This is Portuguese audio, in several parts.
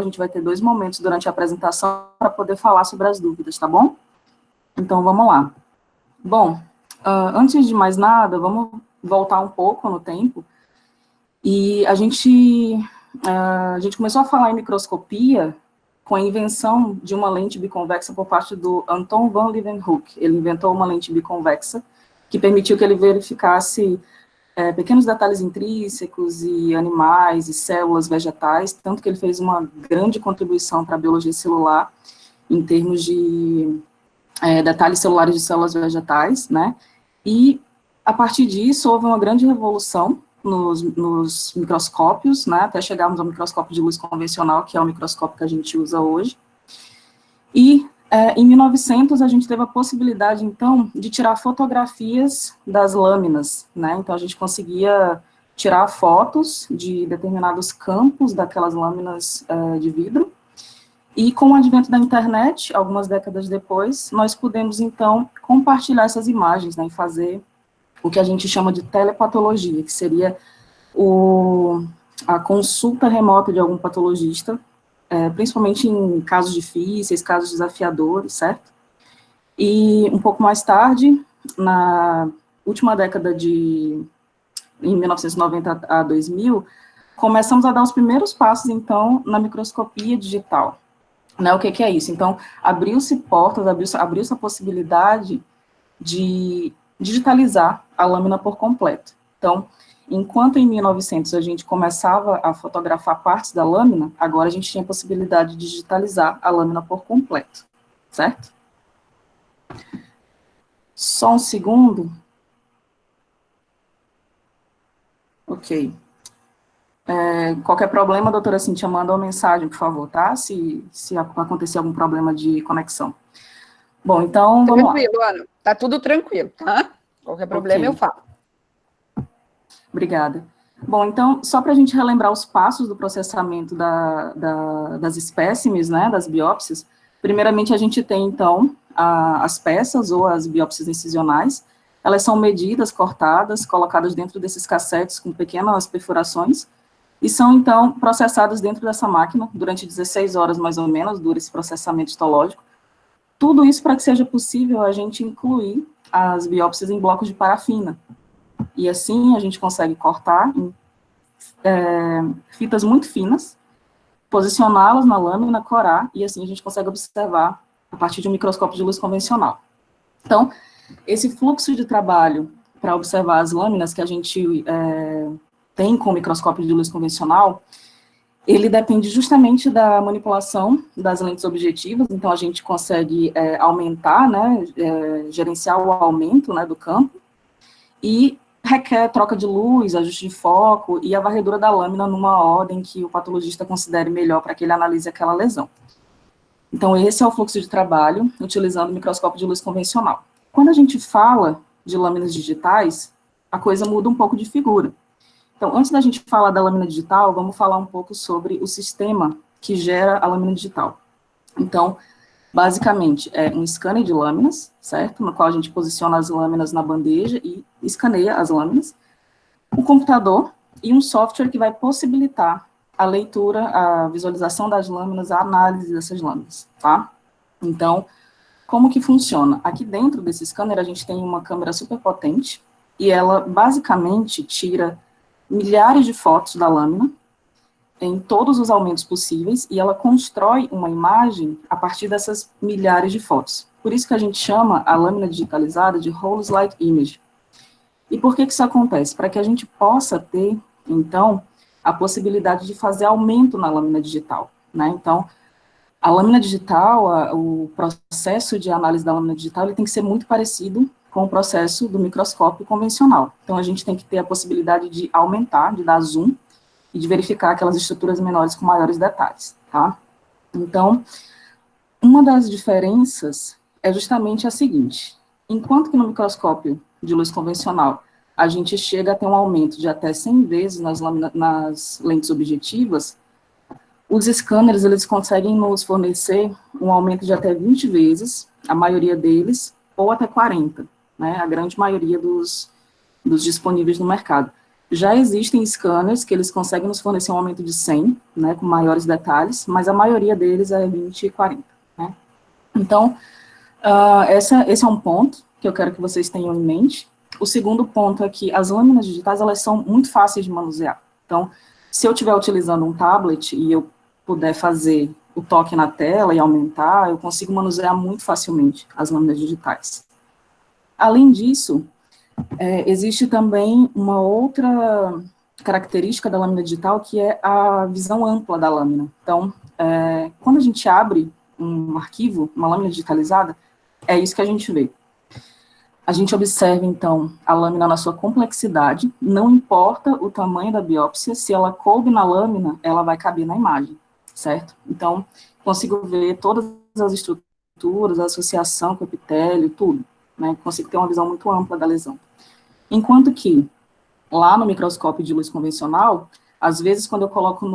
a gente vai ter 2 momentos durante a apresentação para poder falar sobre as dúvidas, tá bom? Então, vamos lá. Bom, antes de mais nada, vamos voltar um pouco no tempo. E a gente começou a falar em microscopia com a invenção de uma lente biconvexa por parte do Anton van Leeuwenhoek. Ele inventou uma lente biconvexa que permitiu que ele verificasse pequenos detalhes intrínsecos e animais e células vegetais, tanto que ele fez uma grande contribuição para a biologia celular em termos de detalhes celulares de células vegetais, né? E, a partir disso, houve uma grande revolução nos microscópios, né, até chegarmos ao microscópio de luz convencional, que é o microscópio que a gente usa hoje. E, em 1900, a gente teve a possibilidade, então, de tirar fotografias das lâminas, né, então a gente conseguia tirar fotos de determinados campos daquelas lâminas de vidro, e com o advento da internet, algumas décadas depois, nós pudemos, então, compartilhar essas imagens, né, e fazer o que a gente chama de telepatologia, que seria a consulta remota de algum patologista, principalmente em casos difíceis, casos desafiadores, certo? E um pouco mais tarde, na última década em 1990 a 2000, começamos a dar os primeiros passos, então, na microscopia digital. Né, o que é isso? Então, abriu-se portas, abriu-se a possibilidade de digitalizar a lâmina por completo. Então, enquanto em 1900 a gente começava a fotografar partes da lâmina, agora a gente tinha a possibilidade de digitalizar a lâmina por completo, certo? Só um segundo. Ok. Qualquer problema, doutora Cíntia, manda uma mensagem, por favor, tá? Se acontecer algum problema de conexão. Bom, então, vamos lá. Tranquilo, Ana. Tá tudo tranquilo, tá? Qualquer problema eu falo. Obrigada. Bom, então, só para a gente relembrar os passos do processamento das espécimes, né, das biópsias, primeiramente a gente tem, então, as peças ou as biópsias incisionais. Elas são medidas, cortadas, colocadas dentro desses cassetes com pequenas perfurações, e são, então, processadas dentro dessa máquina, durante 16 horas, mais ou menos, dura esse processamento histológico. Tudo isso para que seja possível a gente incluir as biópsias em blocos de parafina. E assim a gente consegue cortar em fitas muito finas, posicioná-las na lâmina, corar, e assim a gente consegue observar a partir de um microscópio de luz convencional. Então, esse fluxo de trabalho para observar as lâminas que a gente tem com o microscópio de luz convencional, ele depende justamente da manipulação das lentes objetivas, então a gente consegue aumentar, né, gerenciar o aumento, né, do campo, e requer troca de luz, ajuste de foco e a varredura da lâmina numa ordem que o patologista considere melhor para que ele analise aquela lesão. Então, esse é o fluxo de trabalho, utilizando o microscópio de luz convencional. Quando a gente fala de lâminas digitais, a coisa muda um pouco de figura. Então, antes da gente falar da lâmina digital, vamos falar um pouco sobre o sistema que gera a lâmina digital. Então, basicamente, é um scanner de lâminas, certo? No qual a gente posiciona as lâminas na bandeja e escaneia as lâminas. Um computador e um software que vai possibilitar a leitura, a visualização das lâminas, a análise dessas lâminas, tá? Então, como que funciona? Aqui dentro desse scanner a gente tem uma câmera super potente e ela basicamente tira milhares de fotos da lâmina em todos os aumentos possíveis, e ela constrói uma imagem a partir dessas milhares de fotos. Por isso que a gente chama a lâmina digitalizada de whole slide image. E por que isso acontece? Para que a gente possa ter, então, a possibilidade de fazer aumento na lâmina digital, né? Então, a lâmina digital, o processo de análise da lâmina digital, ele tem que ser muito parecido com o processo do microscópio convencional. Então, a gente tem que ter a possibilidade de aumentar, de dar zoom, e de verificar aquelas estruturas menores com maiores detalhes, tá? Então, uma das diferenças é justamente a seguinte: enquanto que no microscópio de luz convencional a gente chega a ter um aumento de até 100 vezes nas lentes objetivas, os scanners, eles conseguem nos fornecer um aumento de até 20 vezes, a maioria deles, ou até 40, né, a grande maioria dos disponíveis no mercado. Já existem scanners que eles conseguem nos fornecer um aumento de 100, né, com maiores detalhes, mas a maioria deles é 20 e 40, né. Então, esse é um ponto que eu quero que vocês tenham em mente. O segundo ponto é que as lâminas digitais, elas são muito fáceis de manusear. Então, se eu estiver utilizando um tablet e eu puder fazer o toque na tela e aumentar, eu consigo manusear muito facilmente as lâminas digitais. Além disso, existe também uma outra característica da lâmina digital, que é a visão ampla da lâmina. Então, quando a gente abre um arquivo, uma lâmina digitalizada, é isso que a gente vê. A gente observa, então, a lâmina na sua complexidade, não importa o tamanho da biópsia, se ela coube na lâmina, ela vai caber na imagem, certo? Então, consigo ver todas as estruturas, a associação com o epitélio, tudo, né? Consigo ter uma visão muito ampla da lesão. Enquanto que, lá no microscópio de luz convencional, às vezes, quando eu coloco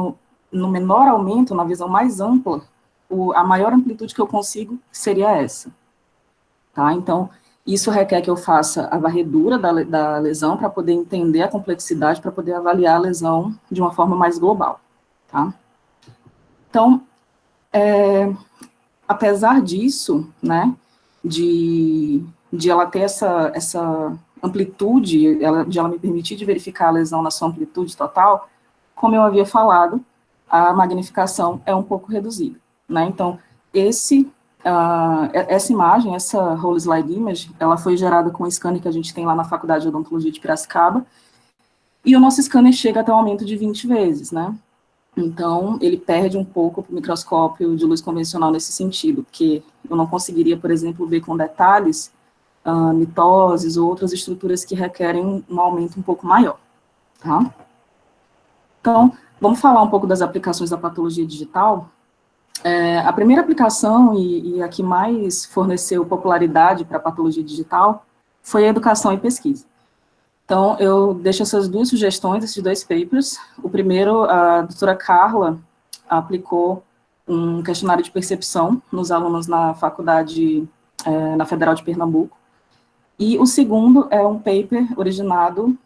no menor aumento, na visão mais ampla, a maior amplitude que eu consigo seria essa, tá? Então, isso requer que eu faça a varredura da lesão para poder entender a complexidade, para poder avaliar a lesão de uma forma mais global, tá? Então, apesar disso, né, de ela ter essa amplitude, de ela me permitir de verificar a lesão na sua amplitude total, como eu havia falado, a magnificação é um pouco reduzida, né? Então, essa imagem, essa Whole Slide Image, ela foi gerada com o scanner que a gente tem lá na Faculdade de Odontologia de Piracicaba, e o nosso scanner chega até um aumento de 20 vezes, né? Então, ele perde um pouco para o microscópio de luz convencional nesse sentido, porque eu não conseguiria, por exemplo, ver com detalhes mitoses ou outras estruturas que requerem um aumento um pouco maior, tá? Então, vamos falar um pouco das aplicações da patologia digital. A primeira aplicação, e a que mais forneceu popularidade para a patologia digital, foi a educação e pesquisa. Então, eu deixo essas duas sugestões, esses dois papers. O primeiro, a doutora Carla aplicou um questionário de percepção nos alunos na faculdade, na Federal de Pernambuco. E o segundo é um paper originado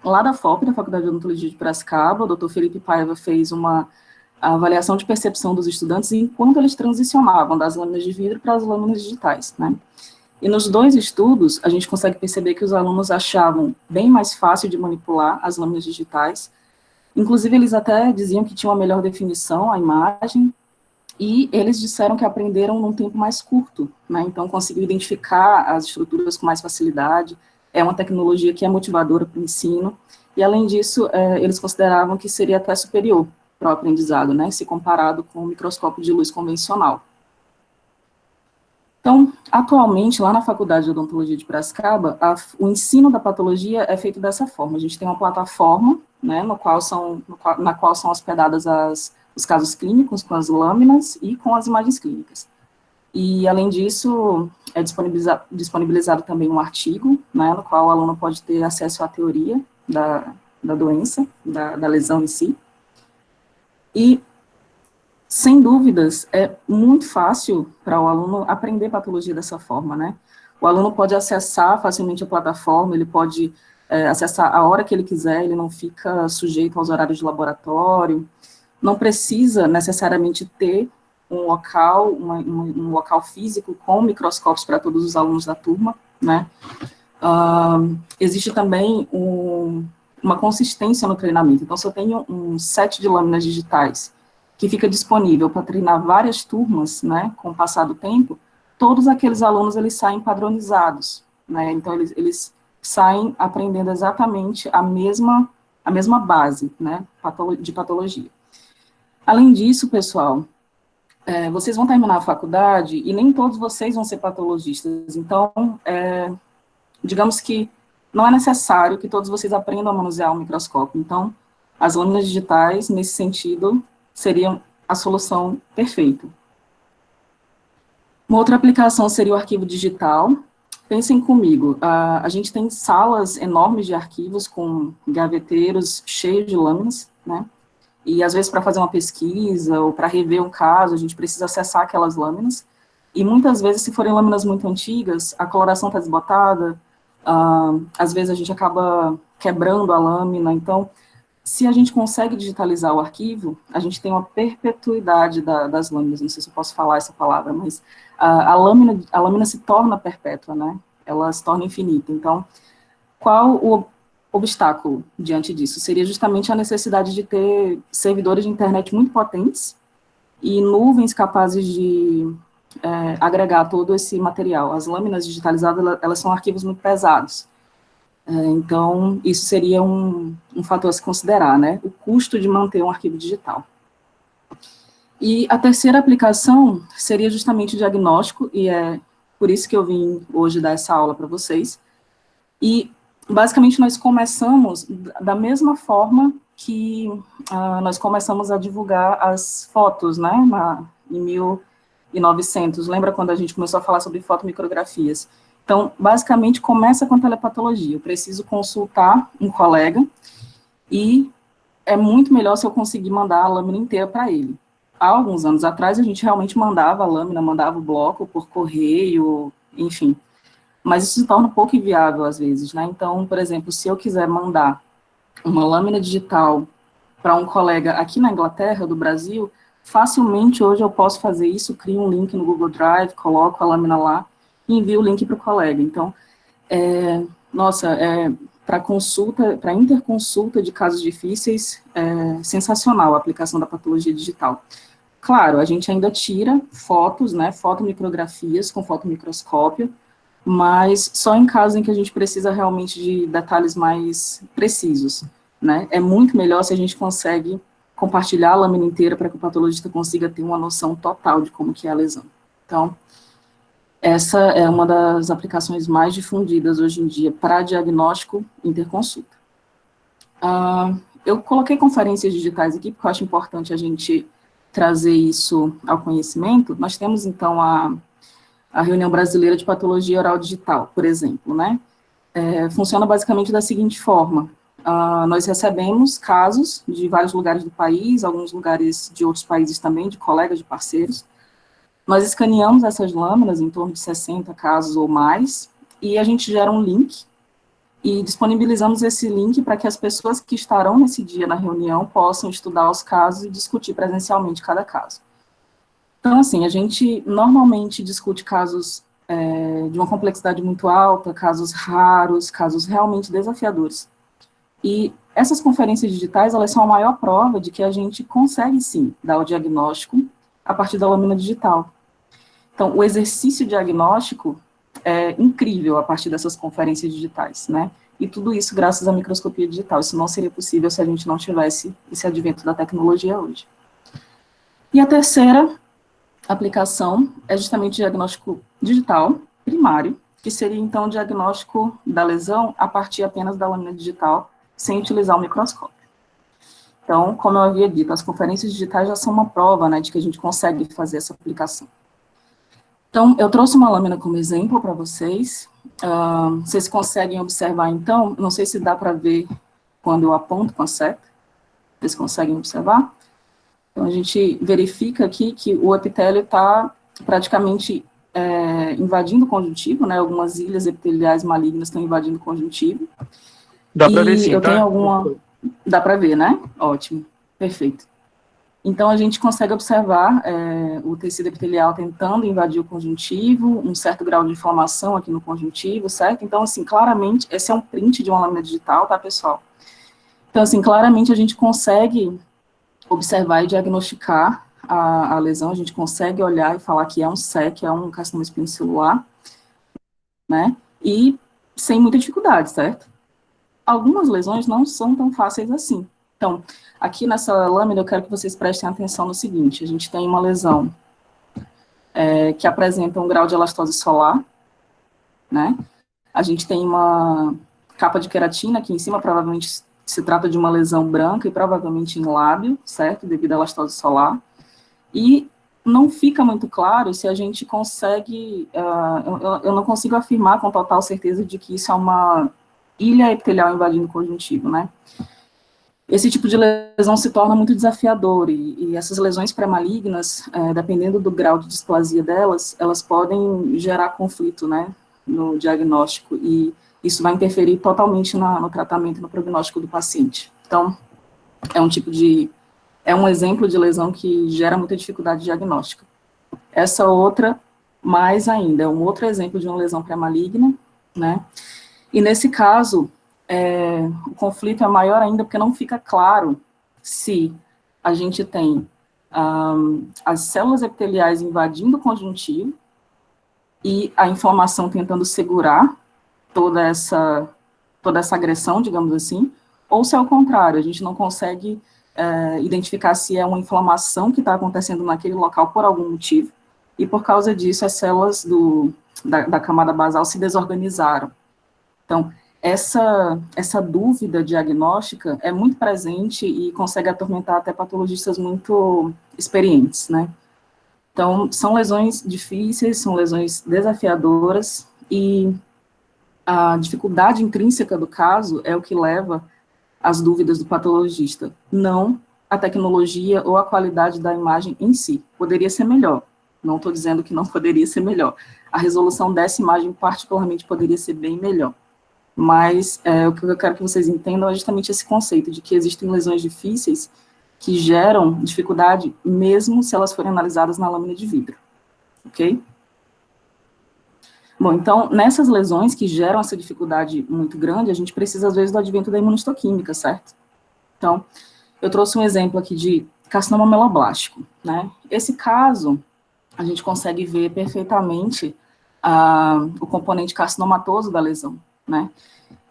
lá da FOP, da Faculdade de Odontologia de Piracicaba. O doutor Felipe Paiva fez uma avaliação de percepção dos estudantes enquanto eles transicionavam das lâminas de vidro para as lâminas digitais, né? E nos dois estudos, a gente consegue perceber que os alunos achavam bem mais fácil de manipular as lâminas digitais. Inclusive, eles até diziam que tinha uma melhor definição, a imagem, e eles disseram que aprenderam num tempo mais curto, né? Então, conseguiu identificar as estruturas com mais facilidade. É uma tecnologia que é motivadora para o ensino, e, além disso, eles consideravam que seria até superior para o aprendizado, né? Se comparado com o microscópio de luz convencional. Então, atualmente, lá na Faculdade de Odontologia de Piracicaba, o ensino da patologia é feito dessa forma. A gente tem uma plataforma, né, na qual são hospedadas os casos clínicos, com as lâminas e com as imagens clínicas. E, além disso, é disponibilizado também um artigo, né, no qual o aluno pode ter acesso à teoria da doença, da lesão em si. E, sem dúvidas, é muito fácil para o aluno aprender patologia dessa forma, né? O aluno pode acessar facilmente a plataforma, ele pode acessar a hora que ele quiser, ele não fica sujeito aos horários de laboratório, não precisa necessariamente ter um local, um local físico com microscópios para todos os alunos da turma, né? Existe também uma consistência no treinamento. Então, se eu tenho um set de lâminas digitais que fica disponível para treinar várias turmas, né, com o passar do tempo, todos aqueles alunos, eles saem padronizados, né, então eles saem aprendendo exatamente a mesma base, né, de patologia. Além disso, pessoal, vocês vão terminar a faculdade e nem todos vocês vão ser patologistas, então, digamos que não é necessário que todos vocês aprendam a manusear o microscópio, então, as lâminas digitais, nesse sentido, seriam a solução perfeita. Uma outra aplicação seria o arquivo digital. Pensem comigo, a gente tem salas enormes de arquivos com gaveteiros cheios de lâminas, né? E, às vezes, para fazer uma pesquisa ou para rever um caso, a gente precisa acessar aquelas lâminas. E, muitas vezes, se forem lâminas muito antigas, a coloração está desbotada, às vezes a gente acaba quebrando a lâmina, então, se a gente consegue digitalizar o arquivo, a gente tem uma perpetuidade das lâminas, não sei se eu posso falar essa palavra, mas a lâmina se torna perpétua, né? Ela se torna infinita. Então, qual o obstáculo diante disso? Seria justamente a necessidade de ter servidores de internet muito potentes e nuvens capazes de agregar todo esse material. As lâminas digitalizadas, elas são arquivos muito pesados. Então, isso seria um fator a se considerar, né? O custo de manter um arquivo digital. E a terceira aplicação seria justamente o diagnóstico, e é por isso que eu vim hoje dar essa aula para vocês. E, basicamente, nós começamos da mesma forma que nós começamos a divulgar as fotos, né, em 1900. Lembra quando a gente começou a falar sobre fotomicrografias? Então, basicamente, começa com a telepatologia. Eu preciso consultar um colega e é muito melhor se eu conseguir mandar a lâmina inteira para ele. Há alguns anos atrás, a gente realmente mandava a lâmina, mandava o bloco por correio, enfim. Mas isso se torna um pouco inviável às vezes, né? Então, por exemplo, se eu quiser mandar uma lâmina digital para um colega aqui na Inglaterra, do Brasil, facilmente hoje eu posso fazer isso, crio um link no Google Drive, coloco a lâmina lá e envio o link para o colega. Então, para consulta, para interconsulta de casos difíceis, é sensacional a aplicação da patologia digital. Claro, a gente ainda tira fotos, né, fotomicrografias com fotomicroscópio, mas só em casos em que a gente precisa realmente de detalhes mais precisos, né? É muito melhor se a gente consegue compartilhar a lâmina inteira para que o patologista consiga ter uma noção total de como que é a lesão. Então, essa é uma das aplicações mais difundidas hoje em dia para diagnóstico interconsulta. Eu coloquei conferências digitais aqui, porque eu acho importante a gente trazer isso ao conhecimento. Nós temos, então, a Reunião Brasileira de Patologia Oral Digital, por exemplo, né? Funciona basicamente da seguinte forma: nós recebemos casos de vários lugares do país, alguns lugares de outros países também, de colegas, de parceiros. Nós escaneamos essas lâminas, em torno de 60 casos ou mais, e a gente gera um link, e disponibilizamos esse link para que as pessoas que estarão nesse dia na reunião possam estudar os casos e discutir presencialmente cada caso. Então, assim, a gente normalmente discute casos de uma complexidade muito alta, casos raros, casos realmente desafiadores. E essas conferências digitais, elas são a maior prova de que a gente consegue, sim, dar o diagnóstico a partir da lâmina digital. Então, o exercício diagnóstico é incrível a partir dessas conferências digitais, né? E tudo isso graças à microscopia digital. Isso não seria possível se a gente não tivesse esse advento da tecnologia hoje. E a terceira aplicação é justamente o diagnóstico digital primário, que seria, então, o diagnóstico da lesão a partir apenas da lâmina digital, sem utilizar o microscópio. Então, como eu havia dito, as conferências digitais já são uma prova, né, de que a gente consegue fazer essa aplicação. Então, eu trouxe uma lâmina como exemplo para vocês. Vocês conseguem observar, então, não sei se dá para ver quando eu aponto com a seta. Vocês conseguem observar? Então, a gente verifica aqui que o epitélio está praticamente invadindo o conjuntivo, né? Algumas ilhas epiteliais malignas estão invadindo o conjuntivo. Dá para ver sim, eu tá? tenho alguma... Dá para ver, né? Ótimo, perfeito. Então, a gente consegue observar o tecido epitelial tentando invadir o conjuntivo, um certo grau de inflamação aqui no conjuntivo, certo? Então, assim, claramente, esse é um print de uma lâmina digital, tá, pessoal? Então, assim, claramente a gente consegue observar e diagnosticar a lesão, a gente consegue olhar e falar que é um SEC, é um carcinoma espinocelular, né? E sem muita dificuldade, certo? Algumas lesões não são tão fáceis assim. Então, aqui nessa lâmina eu quero que vocês prestem atenção no seguinte: a gente tem uma lesão que apresenta um grau de elastose solar, né? A gente tem uma capa de queratina aqui em cima, provavelmente se trata de uma lesão branca e provavelmente em lábio, certo? Devido à elastose solar. E não fica muito claro se a gente consegue, eu não consigo afirmar com total certeza de que isso é uma ilha epitelial invadindo o conjuntivo, né? Esse tipo de lesão se torna muito desafiador, e essas lesões pré-malignas, dependendo do grau de displasia delas, elas podem gerar conflito, né, no diagnóstico, e isso vai interferir totalmente no tratamento e no prognóstico do paciente. Então, é um exemplo de lesão que gera muita dificuldade diagnóstica. Essa outra, mais ainda, é um outro exemplo de uma lesão pré-maligna, né? E nesse caso, o conflito é maior ainda porque não fica claro se a gente tem as células epiteliais invadindo o conjuntivo e a inflamação tentando segurar toda essa agressão, digamos assim, ou se é o contrário, a gente não consegue identificar se é uma inflamação que está acontecendo naquele local por algum motivo, e por causa disso as células da camada basal se desorganizaram. Então, essa dúvida diagnóstica é muito presente e consegue atormentar até patologistas muito experientes, né? Então, são lesões difíceis, são lesões desafiadoras, e a dificuldade intrínseca do caso é o que leva às dúvidas do patologista, não a tecnologia ou a qualidade da imagem em si. Poderia ser melhor, não estou dizendo que não poderia ser melhor. A resolução dessa imagem, particularmente, poderia ser bem melhor. Mas o que eu quero que vocês entendam é justamente esse conceito de que existem lesões difíceis que geram dificuldade, mesmo se elas forem analisadas na lâmina de vidro, ok? Bom, então, nessas lesões que geram essa dificuldade muito grande, a gente precisa, às vezes, do advento da imunistoquímica, certo? Então, eu trouxe um exemplo aqui de carcinoma ameloblástico, né? Esse caso, a gente consegue ver perfeitamente o componente carcinomatoso da lesão, né?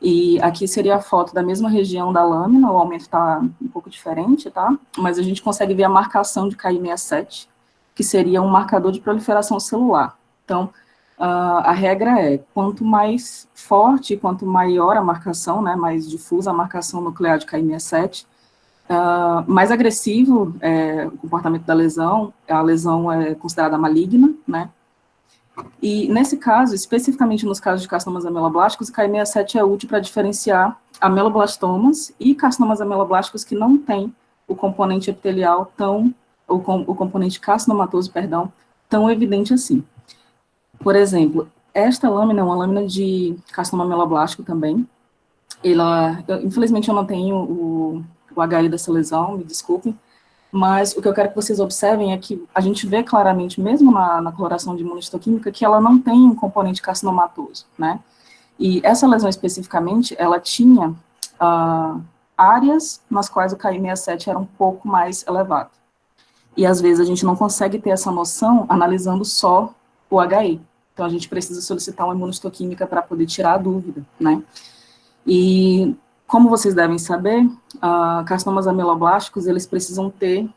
E aqui seria a foto da mesma região da lâmina, o aumento está um pouco diferente, tá? Mas a gente consegue ver a marcação de Ki67, que seria um marcador de proliferação celular. Então, a regra é, quanto mais forte, quanto maior a marcação, né, mais difusa a marcação nuclear de Ki67, mais agressivo é o comportamento da lesão, a lesão é considerada maligna, né? E nesse caso, especificamente nos casos de carcinomas ameloblásticos, o Ki67 é útil para diferenciar ameloblastomas e carcinomas ameloblásticos que não têm o componente epitelial o componente carcinomatoso, perdão, tão evidente assim. Por exemplo, esta lâmina é uma lâmina de carcinoma ameloblástico também. Infelizmente eu não tenho o HI dessa lesão, me desculpem, mas o que eu quero que vocês observem é que a gente vê claramente, mesmo na coloração de imunistoquímica, que ela não tem um componente carcinomatoso, né? E essa lesão especificamente, ela tinha áreas nas quais o Ki67 era um pouco mais elevado. E às vezes a gente não consegue ter essa noção analisando só o HI. Então a gente precisa solicitar uma imunistoquímica para poder tirar a dúvida, né? E como vocês devem saber, carcinomas ameloblásticos, eles precisam ter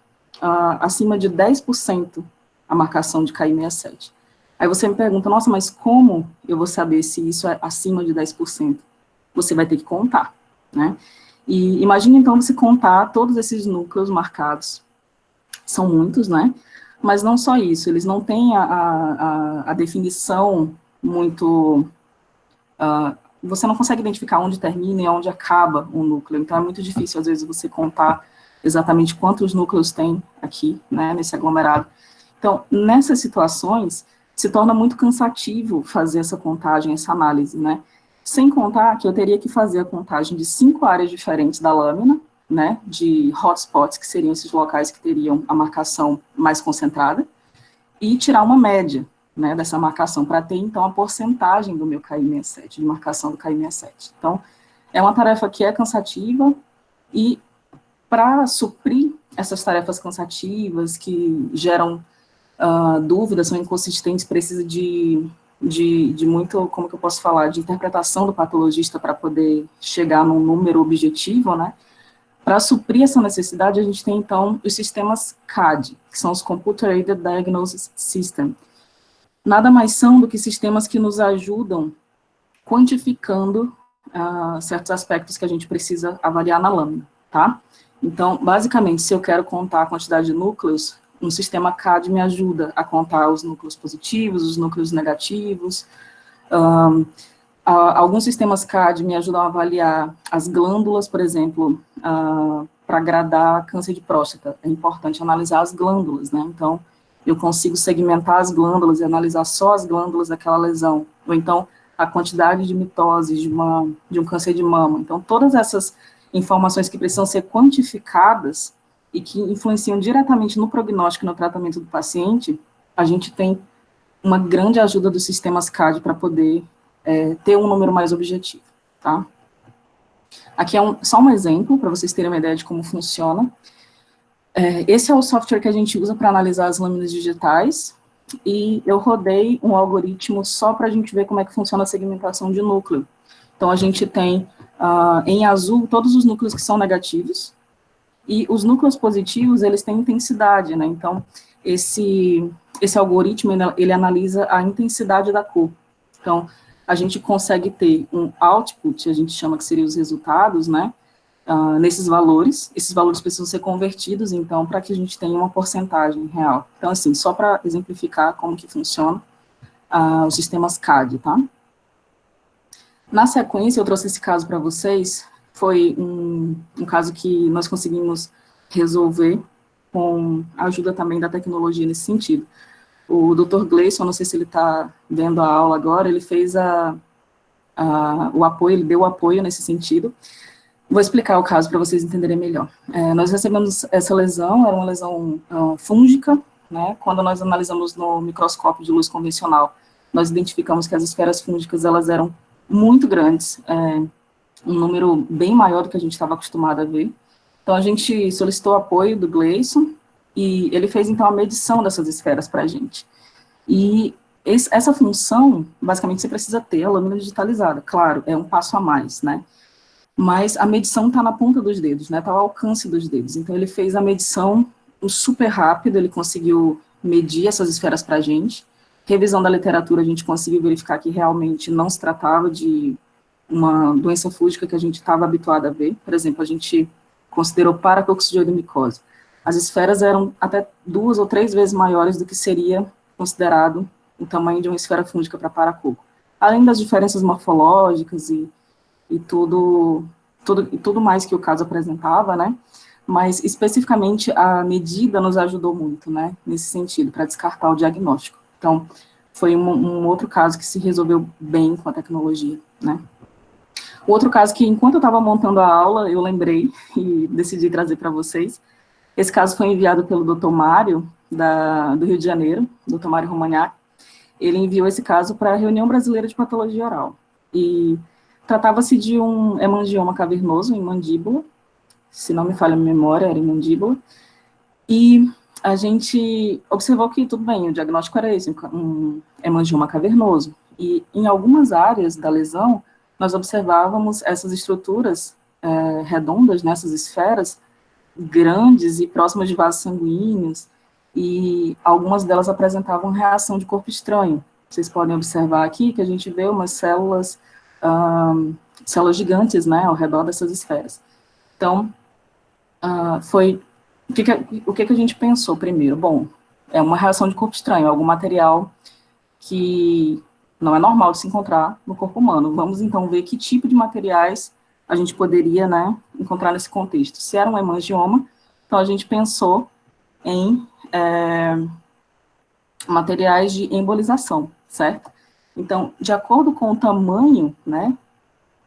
acima de 10% a marcação de Ki67. Aí você me pergunta, nossa, mas como eu vou saber se isso é acima de 10%? Você vai ter que contar, né? E imagine, então, você contar todos esses núcleos marcados. São muitos, né? Mas não só isso, eles não têm a definição muito... você não consegue identificar onde termina e onde acaba um núcleo, então é muito difícil, às vezes, você contar exatamente quantos núcleos tem aqui, né, nesse aglomerado. Então, nessas situações, se torna muito cansativo fazer essa contagem, essa análise, né, sem contar que eu teria que fazer a contagem de 5 áreas diferentes da lâmina, né, de hotspots, que seriam esses locais que teriam a marcação mais concentrada, e tirar uma média, né, dessa marcação, para ter, então, a porcentagem do meu Ki67, de marcação do Ki67. Então, é uma tarefa que é cansativa, e para suprir essas tarefas cansativas, que geram dúvidas, são inconsistentes, precisa de muito, como que eu posso falar, de interpretação do patologista para poder chegar num número objetivo, né? Para suprir essa necessidade, a gente tem, então, os sistemas CAD, que são os Computer Aided Diagnosis System. Nada mais são do que sistemas que nos ajudam quantificando certos aspectos que a gente precisa avaliar na lâmina, tá? Então, basicamente, se eu quero contar a quantidade de núcleos, um sistema CAD me ajuda a contar os núcleos positivos, os núcleos negativos. Alguns sistemas CAD me ajudam a avaliar as glândulas, por exemplo, para gradar câncer de próstata. É importante analisar as glândulas, né? Então, eu consigo segmentar as glândulas e analisar só as glândulas daquela lesão. Ou então, a quantidade de mitoses de um câncer de mama. Então, todas essas informações que precisam ser quantificadas e que influenciam diretamente no prognóstico e no tratamento do paciente, a gente tem uma grande ajuda dos sistemas CAD para poder ter um número mais objetivo, tá? Aqui é só um exemplo, para vocês terem uma ideia de como funciona. Esse é o software que a gente usa para analisar as lâminas digitais, e eu rodei um algoritmo só para a gente ver como é que funciona a segmentação de núcleo. Então, a gente tem, em azul, todos os núcleos que são negativos, e os núcleos positivos, eles têm intensidade, né? Então, esse algoritmo, ele analisa a intensidade da cor. Então, a gente consegue ter um output, a gente chama que seria os resultados, né? Nesses valores, esses valores precisam ser convertidos, então, para que a gente tenha uma porcentagem real. Então, assim, só para exemplificar como que funciona os sistemas CAD, tá? Na sequência, eu trouxe esse caso para vocês, foi um caso que nós conseguimos resolver com a ajuda também da tecnologia nesse sentido. O Dr. Gleison, não sei se ele está vendo a aula agora, ele fez o apoio, ele deu o apoio nesse sentido. Vou explicar o caso para vocês entenderem melhor. Nós recebemos essa lesão, era uma lesão fúngica, né? Quando nós analisamos no microscópio de luz convencional, nós identificamos que as esferas fúngicas, elas eram muito grandes, um número bem maior do que a gente estava acostumado a ver. Então, a gente solicitou apoio do Gleison, e ele fez, então, a medição dessas esferas para a gente. E essa função, basicamente, você precisa ter a lâmina digitalizada. Claro, é um passo a mais, né? Mas a medição está na ponta dos dedos, né? Está ao alcance dos dedos. Então, ele fez a medição super rápido, ele conseguiu medir essas esferas para a gente. Revisão da literatura, a gente conseguiu verificar que realmente não se tratava de uma doença fúngica que a gente estava habituado a ver. Por exemplo, a gente considerou paracoccidioidomicose. As esferas eram até 2 ou 3 vezes maiores do que seria considerado o tamanho de uma esfera fúngica para paracoco. Além das diferenças morfológicas e tudo mais que o caso apresentava, né? Mas, especificamente, a medida nos ajudou muito, né? Nesse sentido, para descartar o diagnóstico. Então, foi um outro caso que se resolveu bem com a tecnologia, né? O outro caso que, enquanto eu estava montando a aula, eu lembrei e decidi trazer para vocês. Esse caso foi enviado pelo Dr. Mário, do Rio de Janeiro, Dr. Mário Romagnac. Ele enviou esse caso para a Reunião Brasileira de Patologia Oral. E tratava-se de um hemangioma cavernoso em mandíbula, se não me falha a memória, era em mandíbula. E a gente observou que, tudo bem, o diagnóstico era esse, um hemangioma cavernoso. E em algumas áreas da lesão, nós observávamos essas estruturas redondas, nessas esferas, grandes e próximas de vasos sanguíneos, e algumas delas apresentavam reação de corpo estranho. Vocês podem observar aqui que a gente vê umas células gigantes, né, ao redor dessas esferas. Então, o que a gente pensou primeiro? Bom, é uma reação de corpo estranho, algum material que não é normal de se encontrar no corpo humano. Vamos, então, ver que tipo de materiais a gente poderia, né, encontrar nesse contexto. Se era um hemangioma, então a gente pensou em materiais de embolização, certo? Então, de acordo com o tamanho, né,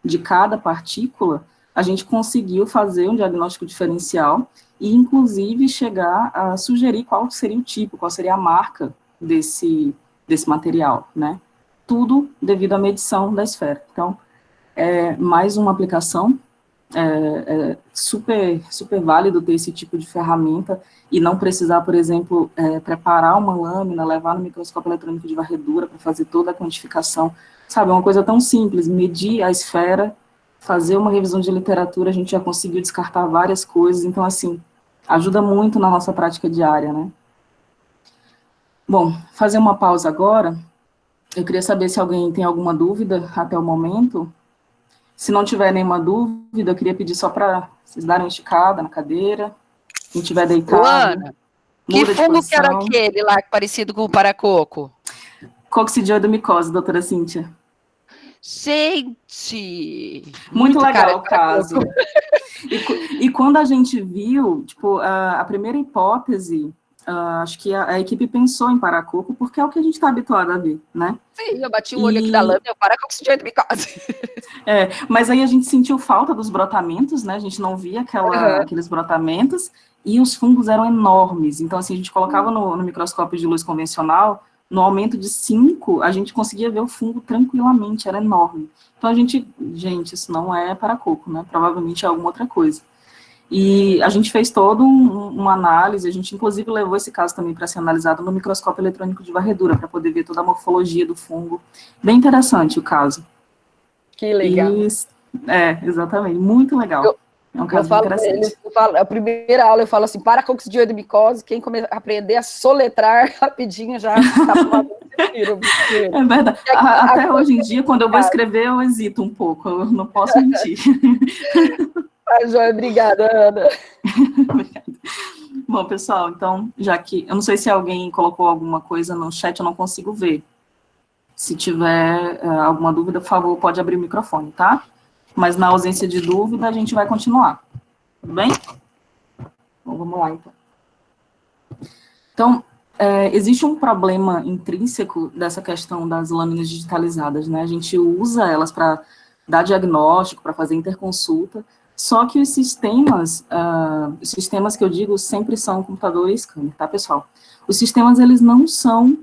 de cada partícula, a gente conseguiu fazer um diagnóstico diferencial e, inclusive, chegar a sugerir qual seria o tipo, qual seria a marca desse material, né? Tudo devido à medição da esfera. Então, mais uma aplicação, super válido ter esse tipo de ferramenta e não precisar, por exemplo, preparar uma lâmina, levar no microscópio eletrônico de varredura para fazer toda a quantificação, sabe, uma coisa tão simples, medir a esfera, fazer uma revisão de literatura, a gente já conseguiu descartar várias coisas, então, assim, ajuda muito na nossa prática diária, né? Bom, fazer uma pausa agora, eu queria saber se alguém tem alguma dúvida até o momento. Se não tiver nenhuma dúvida, eu queria pedir só para vocês darem uma esticada na cadeira. Quem estiver deitado, Luana, que fungo que era aquele lá, parecido com o paracoco? Coccidioidomicose, doutora Cíntia. Gente! Muito legal o caso. E quando a gente viu, tipo, a primeira hipótese acho que a equipe pensou em paracoco, porque é o que a gente está habituado a ver, né? Sim, eu bati o olho aqui na lâmina, eu paracoco de micose. Mas aí a gente sentiu falta dos brotamentos, né? A gente não via aqueles brotamentos, e os fungos eram enormes. Então, assim, a gente colocava no microscópio de luz convencional, no aumento de 5, a gente conseguia ver o fungo tranquilamente, era enorme. Então, gente, isso não é paracoco, né? Provavelmente é alguma outra coisa. E a gente fez toda uma análise, a gente inclusive levou esse caso também para ser analisado no microscópio eletrônico de varredura, para poder ver toda a morfologia do fungo. Bem interessante o caso. Que legal. Exatamente, muito legal. É um caso bem interessante. A primeira aula eu falo assim, paracoco de micose, quem aprender a soletrar rapidinho já está falando. É verdade. Até hoje em dia, quando eu vou escrever, eu hesito um pouco, eu não posso mentir. Joia, obrigada, Ana. Obrigada. Bom, pessoal, então, já que... Eu não sei se alguém colocou alguma coisa no chat, eu não consigo ver. Se tiver alguma dúvida, por favor, pode abrir o microfone, tá? Mas na ausência de dúvida, a gente vai continuar. Tudo bem? Então, vamos lá, então. Então, existe um problema intrínseco dessa questão das lâminas digitalizadas, né? A gente usa elas para dar diagnóstico, para fazer interconsulta, só que os sistemas que eu digo sempre são computador e scanner, tá, pessoal? Os sistemas, eles não são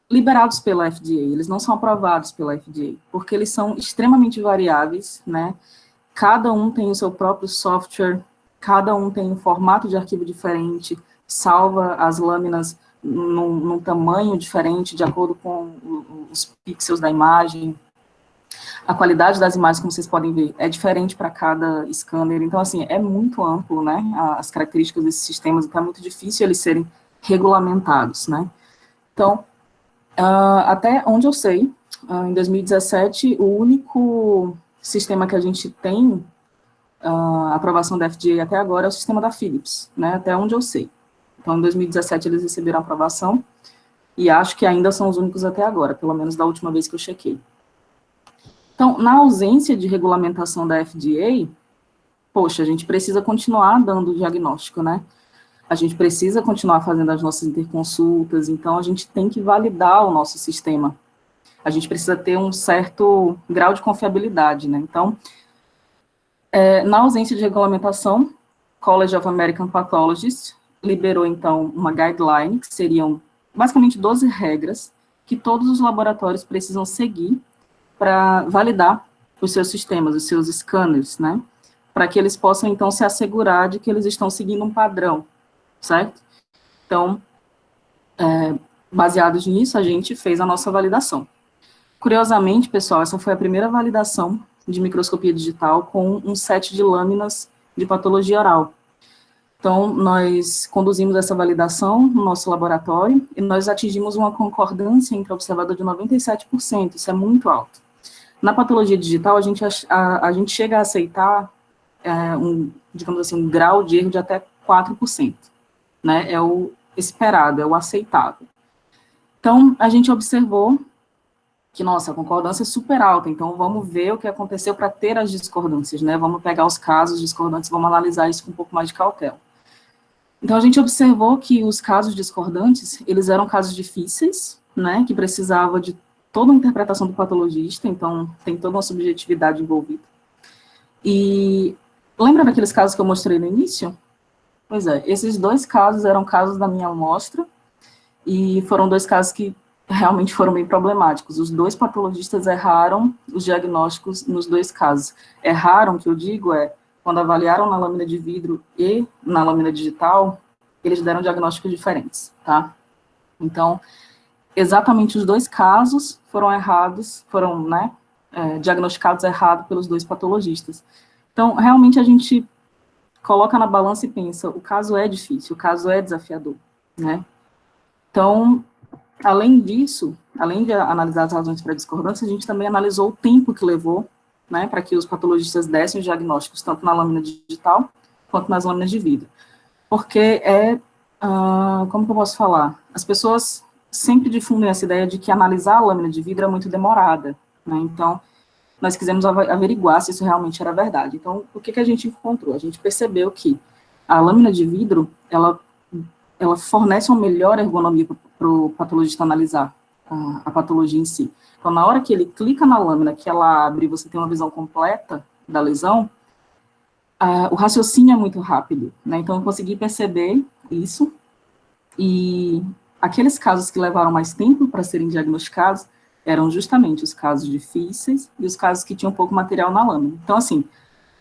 liberados pela FDA, eles não são aprovados pela FDA, porque eles são extremamente variáveis, né? Cada um tem o seu próprio software, cada um tem um formato de arquivo diferente, salva as lâminas num tamanho diferente, de acordo com os pixels da imagem. A qualidade das imagens, como vocês podem ver, é diferente para cada scanner. Então, assim, é muito amplo, né, as características desses sistemas, então é muito difícil eles serem regulamentados, né. Então, até onde eu sei, em 2017, o único sistema que a gente tem aprovação da FDA até agora é o sistema da Philips, né, até onde eu sei. Então, em 2017, eles receberam aprovação, e acho que ainda são os únicos até agora, pelo menos da última vez que eu chequei. Então, na ausência de regulamentação da FDA, poxa, a gente precisa continuar dando diagnóstico, né? A gente precisa continuar fazendo as nossas interconsultas, então a gente tem que validar o nosso sistema. A gente precisa ter um certo grau de confiabilidade, né? Então, na ausência de regulamentação, College of American Pathologists liberou, então, uma guideline, que seriam basicamente 12 regras, que todos os laboratórios precisam seguir para validar os seus sistemas, os seus scanners, né? Para que eles possam, então, se assegurar de que eles estão seguindo um padrão, certo? Então, baseados nisso, a gente fez a nossa validação. Curiosamente, pessoal, essa foi a primeira validação de microscopia digital com um set de lâminas de patologia oral. Então, nós conduzimos essa validação no nosso laboratório e nós atingimos uma concordância entre o observador de 97%, isso é muito alto. Na patologia digital, a gente chega a aceitar digamos assim, um grau de erro de até 4%, né, é o esperado, é o aceitável. Então, a gente observou que, nossa, a concordância é super alta, então vamos ver o que aconteceu para ter as discordâncias, né, vamos pegar os casos discordantes, vamos analisar isso com um pouco mais de cautela. Então, a gente observou que os casos discordantes, eles eram casos difíceis, né, que precisava de toda uma interpretação do patologista, então tem toda uma subjetividade envolvida. E lembra daqueles casos que eu mostrei no início? Pois é, esses dois casos eram casos da minha amostra, e foram dois casos que realmente foram bem problemáticos. Os dois patologistas erraram os diagnósticos nos dois casos. Erraram, que eu digo, quando avaliaram na lâmina de vidro e na lâmina digital, eles deram diagnósticos diferentes, tá? Então, exatamente os dois casos foram errados, foram, né, diagnosticados errado pelos dois patologistas. Então, realmente a gente coloca na balança e pensa, o caso é difícil, o caso é desafiador, né? Então, além disso, além de analisar as razões para a discordância, a gente também analisou o tempo que levou, né, para que os patologistas dessem os diagnósticos, tanto na lâmina digital, quanto nas lâminas de vidro. Porque como que eu posso falar? As pessoas sempre difundem essa ideia de que analisar a lâmina de vidro é muito demorada, né, então, nós quisemos averiguar se isso realmente era verdade. Então, o que a gente encontrou? A gente percebeu que a lâmina de vidro, ela ela fornece uma melhor ergonomia para o patologista analisar a patologia em si. Então, na hora que ele clica na lâmina, que ela abre e você tem uma visão completa da lesão, o raciocínio é muito rápido, né? Então, eu consegui perceber isso, e aqueles casos que levaram mais tempo para serem diagnosticados eram justamente os casos difíceis e os casos que tinham pouco material na lâmina. Então, assim,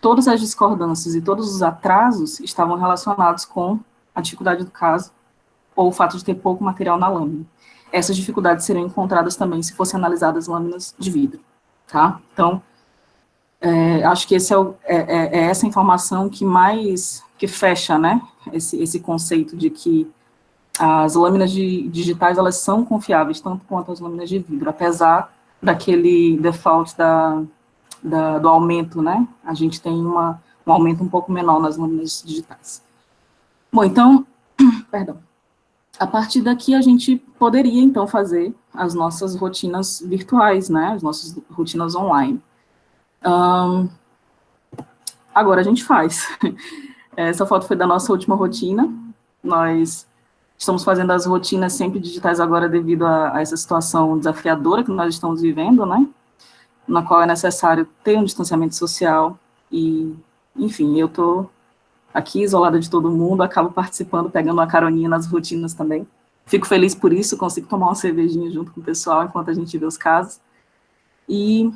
todas as discordâncias e todos os atrasos estavam relacionados com a dificuldade do caso ou o fato de ter pouco material na lâmina. Essas dificuldades seriam encontradas também se fossem analisadas lâminas de vidro, tá? Então, acho que esse é essa informação que fecha, né, esse conceito de que as lâminas digitais, elas são confiáveis, tanto quanto as lâminas de vidro, apesar daquele default do aumento, né, a gente tem um aumento um pouco menor nas lâminas digitais. Bom, então, perdão. A partir daqui, a gente poderia, então, fazer as nossas rotinas virtuais, né, as nossas rotinas online. Agora a gente faz. Essa foto foi da nossa última rotina. Nós estamos fazendo as rotinas sempre digitais agora devido a essa situação desafiadora que nós estamos vivendo, né, na qual é necessário ter um distanciamento social e, enfim, eu estou aqui isolada de todo mundo, acabo participando, pegando uma caroninha nas rotinas também. Fico feliz por isso, consigo tomar uma cervejinha junto com o pessoal enquanto a gente vê os casos. E,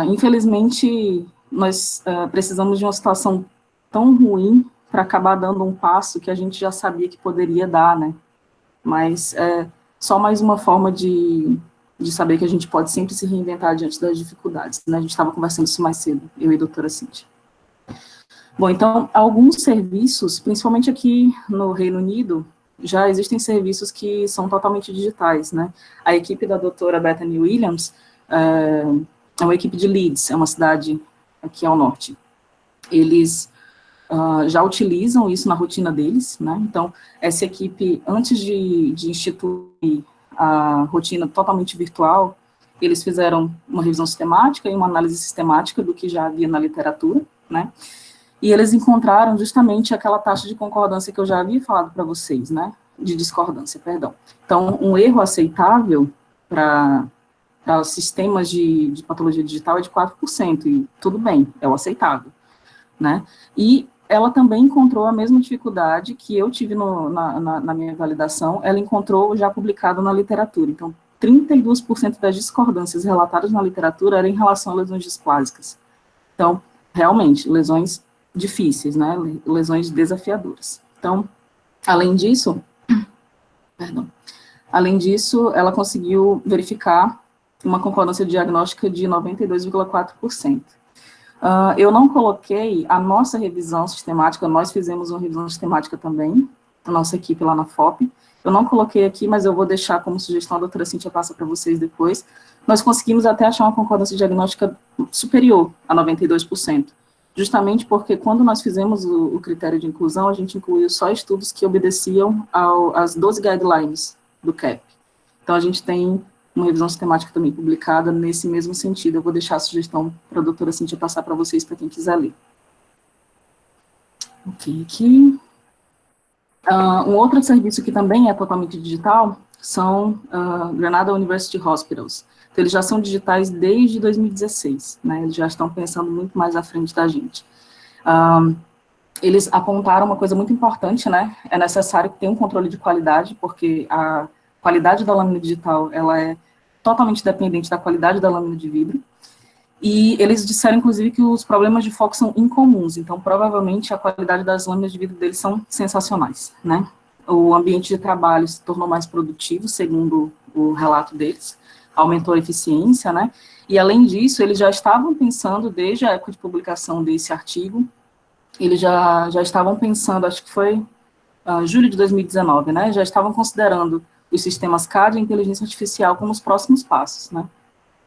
infelizmente, nós precisamos de uma situação tão ruim para acabar dando um passo que a gente já sabia que poderia dar, né? Mas é só mais uma forma de saber que a gente pode sempre se reinventar diante das dificuldades, né? A gente estava conversando isso mais cedo, eu e a doutora Cíntia. Bom, então, alguns serviços, principalmente aqui no Reino Unido, já existem serviços que são totalmente digitais, né? A equipe da doutora Bethany Williams é uma equipe de Leeds, é uma cidade aqui ao norte. Eles já utilizam isso na rotina deles, né? Então, essa equipe, antes de instituir a rotina totalmente virtual, eles fizeram uma revisão sistemática e uma análise sistemática do que já havia na literatura, né? E eles encontraram justamente aquela taxa de concordância que eu já havia falado para vocês, né? De discordância, perdão. Então, um erro aceitável para os sistemas de patologia digital é de 4%, e tudo bem, é o aceitável, né? E ela também encontrou a mesma dificuldade que eu tive na minha validação, ela encontrou já publicado na literatura. Então, 32% das discordâncias relatadas na literatura eram em relação a lesões displásicas. Então, realmente, lesões difíceis, né, lesões desafiadoras. Então, além disso, ela conseguiu verificar uma concordância diagnóstica de 92,4%. Eu não coloquei a nossa revisão sistemática, nós fizemos uma revisão sistemática também, a nossa equipe lá na FOP, eu não coloquei aqui, mas eu vou deixar como sugestão, a doutora Cíntia passa para vocês depois. Nós conseguimos até achar uma concordância diagnóstica superior a 92%, justamente porque quando nós fizemos o critério de inclusão, a gente incluiu só estudos que obedeciam às 12 guidelines do CAP. Então, a gente tem uma revisão sistemática também publicada nesse mesmo sentido. Eu vou deixar a sugestão para a doutora Cíntia passar para vocês, para quem quiser ler. Ok, aqui. Um outro serviço que também é totalmente digital são Granada University Hospitals. Então, eles já são digitais desde 2016, né? Eles já estão pensando muito mais à frente da gente. Eles apontaram uma coisa muito importante, né? É necessário ter um controle de qualidade, porque a qualidade da lâmina digital, ela é totalmente dependente da qualidade da lâmina de vidro. E eles disseram, inclusive, que os problemas de foco são incomuns, então, provavelmente, a qualidade das lâminas de vidro deles são sensacionais, né? O ambiente de trabalho se tornou mais produtivo, segundo o relato deles, aumentou a eficiência, né? E, além disso, eles já estavam pensando, desde a época de publicação desse artigo, eles já estavam pensando, acho que foi julho de 2019, né? Já estavam considerando os sistemas CAD e inteligência artificial como os próximos passos, né?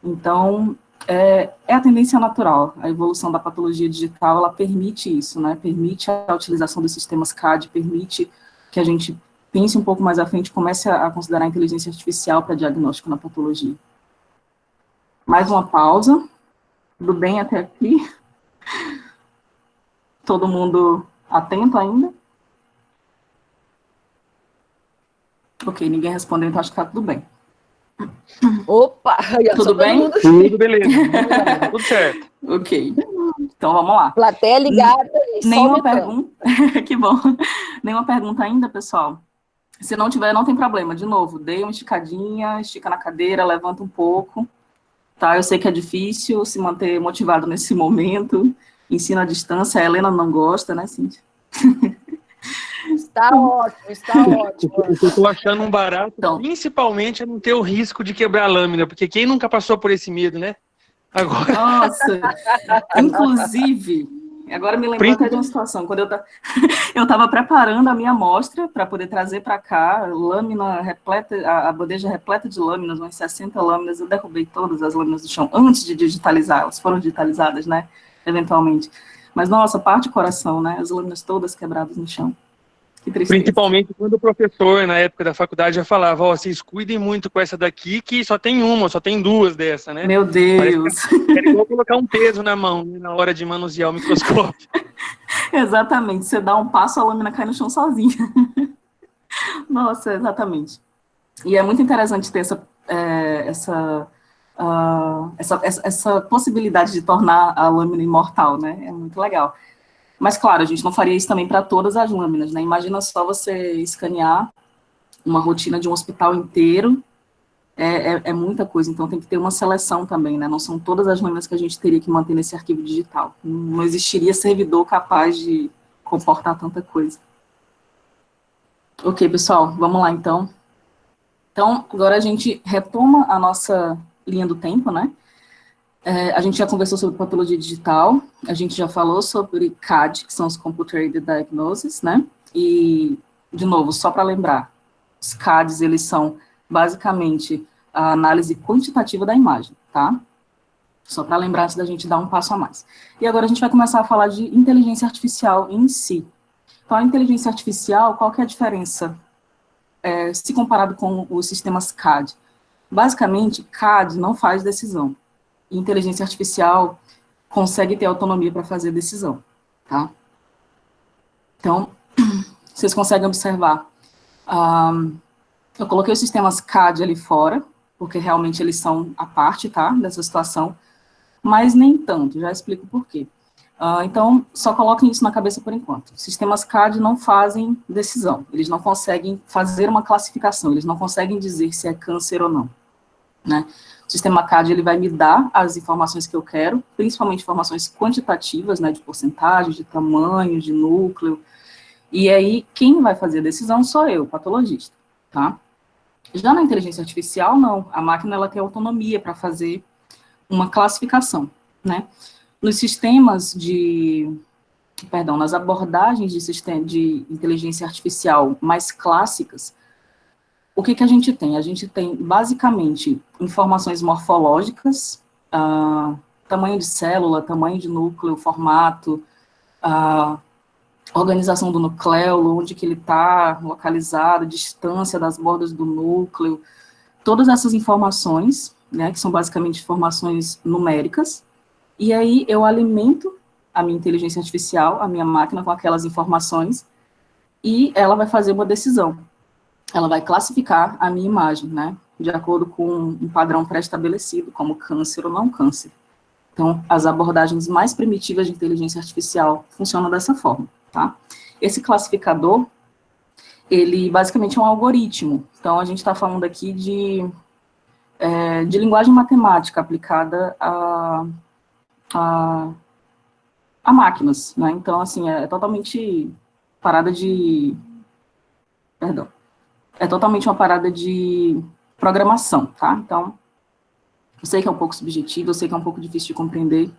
Então, é a tendência natural, a evolução da patologia digital, ela permite isso, né? Permite a utilização dos sistemas CAD, permite que a gente pense um pouco mais à frente, comece a considerar a inteligência artificial para diagnóstico na patologia. Mais uma pausa. Tudo bem até aqui? Todo mundo atento ainda? Ok, ninguém respondeu, então acho que tá tudo bem. Opa! Tudo bem? Tudo beleza, tudo certo. Ok, então vamos lá. Plateia ligada e só Nenhuma aumentando. pergunta, que bom. Nenhuma pergunta ainda, pessoal? Se não tiver, não tem problema. De novo, dê uma esticadinha, estica na cadeira, levanta um pouco, tá? Eu sei que é difícil se manter motivado nesse momento. Ensino à distância, a Helena não gosta, né, Cíntia? Está ótimo, está ótimo. O que eu tô achando um barato, Então, principalmente, é não ter o risco de quebrar a lâmina, porque quem nunca passou por esse medo, né? Agora, nossa, inclusive, agora me lembrou até de uma situação, quando eu estava preparando a minha amostra para poder trazer para cá, lâmina repleta, a bandeja repleta de lâminas, umas 60 lâminas, eu derrubei todas as lâminas do chão antes de digitalizar, elas foram digitalizadas, né, eventualmente. Mas, nossa, parte do coração, né, as lâminas todas quebradas no chão. Que tristeza. principalmente quando o professor, na época da faculdade, já falava, ó, vocês cuidem muito com essa daqui, que só tem uma, só tem duas dessa, né? Meu Parece Deus. que era igual colocar um peso na mão, né, na hora de manusear o microscópio. Exatamente, você dá um passo, a lâmina cai no chão sozinha. Nossa, exatamente. E é muito interessante ter essa possibilidade de tornar a lâmina imortal, né? É muito legal. Mas, claro, a gente não faria isso também para todas as lâminas, né? Imagina só você escanear uma rotina de um hospital inteiro, é muita coisa, então tem que ter uma seleção também, né? Não são todas as lâminas que a gente teria que manter nesse arquivo digital. Não existiria servidor capaz de comportar tanta coisa. Ok, pessoal, vamos lá, então. Então, agora a gente retoma a nossa linha do tempo, né? A gente já conversou sobre patologia digital, a gente já falou sobre CAD, que são os Computer Aided Diagnosis, né? E, de novo, só para lembrar, os CADs, eles são basicamente a análise quantitativa da imagem, tá? Só para lembrar antes da gente dar um passo a mais. E agora a gente vai começar a falar de inteligência artificial em si. Então, a inteligência artificial, qual que é a diferença se comparado com os sistemas CAD? Basicamente, CAD não faz decisão. E inteligência artificial consegue ter autonomia para fazer decisão, tá? Então, vocês conseguem observar. Eu coloquei os sistemas CAD ali fora, porque realmente eles são a parte, tá, dessa situação, mas nem tanto, já explico por quê. Então, só coloquem isso na cabeça por enquanto. Sistemas CAD não fazem decisão, eles não conseguem fazer uma classificação, eles não conseguem dizer se é câncer ou não, né? O sistema CAD, ele vai me dar as informações que eu quero, principalmente informações quantitativas, né, de porcentagem, de tamanho, de núcleo, e aí quem vai fazer a decisão sou eu, patologista, tá? Já na inteligência artificial, não, a máquina, ela tem autonomia para fazer uma classificação, né? Nos sistemas nas abordagens de sistema de inteligência artificial mais clássicas, o que que a gente tem? A gente tem, basicamente, informações morfológicas, tamanho de célula, tamanho de núcleo, formato, organização do nucleolo, onde que ele está localizado, distância das bordas do núcleo, todas essas informações, né, que são basicamente informações numéricas, e aí eu alimento a minha inteligência artificial, a minha máquina com aquelas informações, e ela vai fazer uma decisão. Ela vai classificar a minha imagem, né, de acordo com um padrão pré-estabelecido, como câncer ou não câncer. Então, as abordagens mais primitivas de inteligência artificial funcionam dessa forma, tá? Esse classificador, ele basicamente é um algoritmo. Então, a gente está falando aqui de linguagem matemática aplicada a máquinas, né? Então, assim, é totalmente parada de... Perdão. É totalmente uma parada de programação, tá? Então, eu sei que é um pouco subjetivo, eu sei que é um pouco difícil de compreender,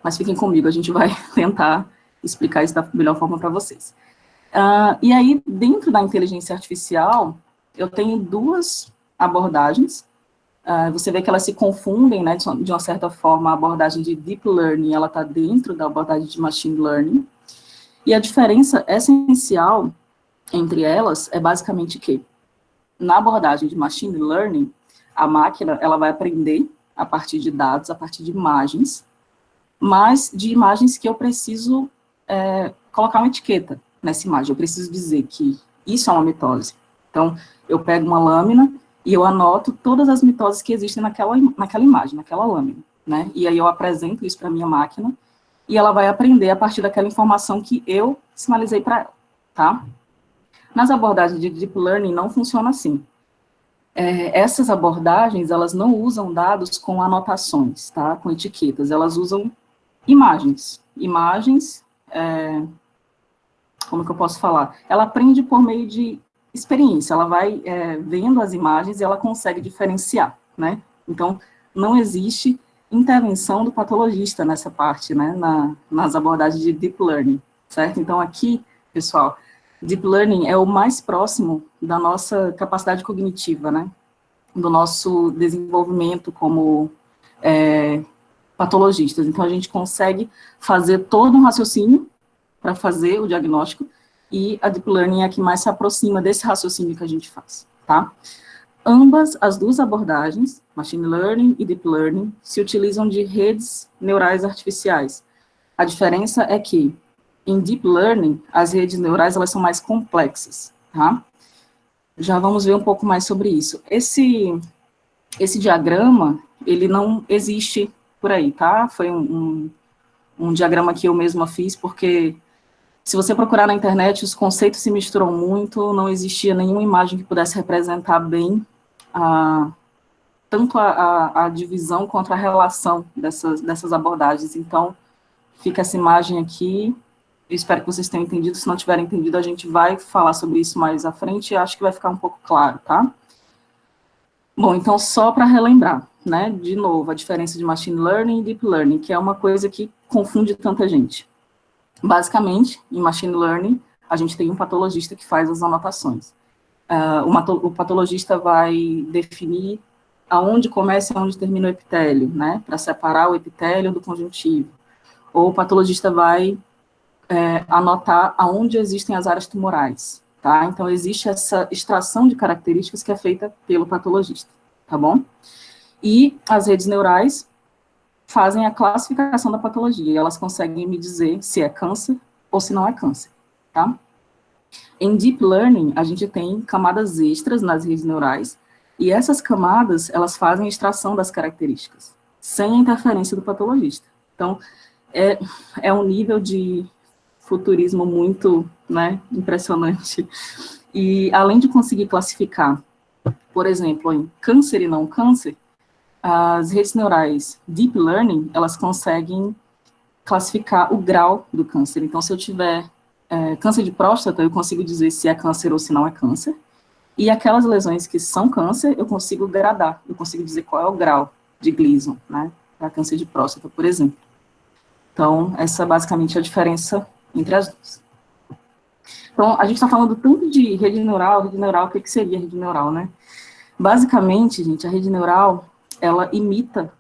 mas fiquem comigo, a gente vai tentar explicar isso da melhor forma para vocês. E aí, dentro da inteligência artificial, eu tenho duas abordagens. Você vê que elas se confundem, né, de uma certa forma, a abordagem de Deep Learning, ela está dentro da abordagem de Machine Learning, e a diferença essencial entre elas é basicamente que, na abordagem de Machine Learning, a máquina, ela vai aprender a partir de dados, a partir de imagens, mas de imagens que eu preciso colocar uma etiqueta nessa imagem. Eu preciso dizer que isso é uma mitose, Então, eu pego uma lâmina e eu anoto todas as mitoses que existem naquela imagem, naquela lâmina, né? E aí eu apresento isso para a minha máquina e ela vai aprender a partir daquela informação que eu sinalizei para ela, tá? Nas abordagens de Deep Learning não funciona assim. Essas abordagens, elas não usam dados com anotações, tá? Com etiquetas, elas usam imagens. Imagens, como que eu posso falar? Ela aprende por meio de experiência, ela vai vendo as imagens e ela consegue diferenciar, né? Então, não existe intervenção do patologista nessa parte, né? Nas abordagens de Deep Learning, certo? Então, aqui, pessoal, Deep Learning é o mais próximo da nossa capacidade cognitiva, né? Do nosso desenvolvimento como patologistas. Então, a gente consegue fazer todo um raciocínio para fazer o diagnóstico, e a Deep Learning é a que mais se aproxima desse raciocínio que a gente faz, tá? As duas abordagens, Machine Learning e Deep Learning, se utilizam de redes neurais artificiais. A diferença é que, em Deep Learning, as redes neurais, elas são mais complexas, tá? Já vamos ver um pouco mais sobre isso. Esse diagrama, ele não existe por aí, tá? Foi um diagrama que eu mesma fiz, porque se você procurar na internet, os conceitos se misturam muito, não existia nenhuma imagem que pudesse representar bem tanto a divisão quanto a relação dessas abordagens. Então, fica essa imagem aqui. Eu espero que vocês tenham entendido. Se não tiverem entendido, a gente vai falar sobre isso mais à frente e acho que vai ficar um pouco claro, tá? Bom, então, só para relembrar, né, de novo, a diferença de Machine Learning e Deep Learning, que é uma coisa que confunde tanta gente. Basicamente, em Machine Learning, a gente tem um patologista que faz as anotações. O patologista vai definir aonde começa e aonde termina o epitélio, né, para separar o epitélio do conjuntivo. Ou o patologista vai anotar aonde existem as áreas tumorais, tá? Então, existe essa extração de características que é feita pelo patologista, tá bom? E as redes neurais fazem a classificação da patologia, e elas conseguem me dizer se é câncer ou se não é câncer, tá? Em Deep Learning, a gente tem camadas extras nas redes neurais, e essas camadas, elas fazem a extração das características, sem a interferência do patologista. Então, é um nível de futurismo muito, né, impressionante. E, além de conseguir classificar, por exemplo, em câncer e não câncer, as redes neurais Deep Learning, elas conseguem classificar o grau do câncer. Então, se eu tiver câncer de próstata, eu consigo dizer se é câncer ou se não é câncer. E aquelas lesões que são câncer, eu consigo gradar, eu consigo dizer qual é o grau de Gleason, né, para câncer de próstata, por exemplo. Então, essa é basicamente a diferença entre as duas. Então, a gente está falando tanto de rede neural, o que seria rede neural, né? Basicamente, gente, a rede neural, ela imita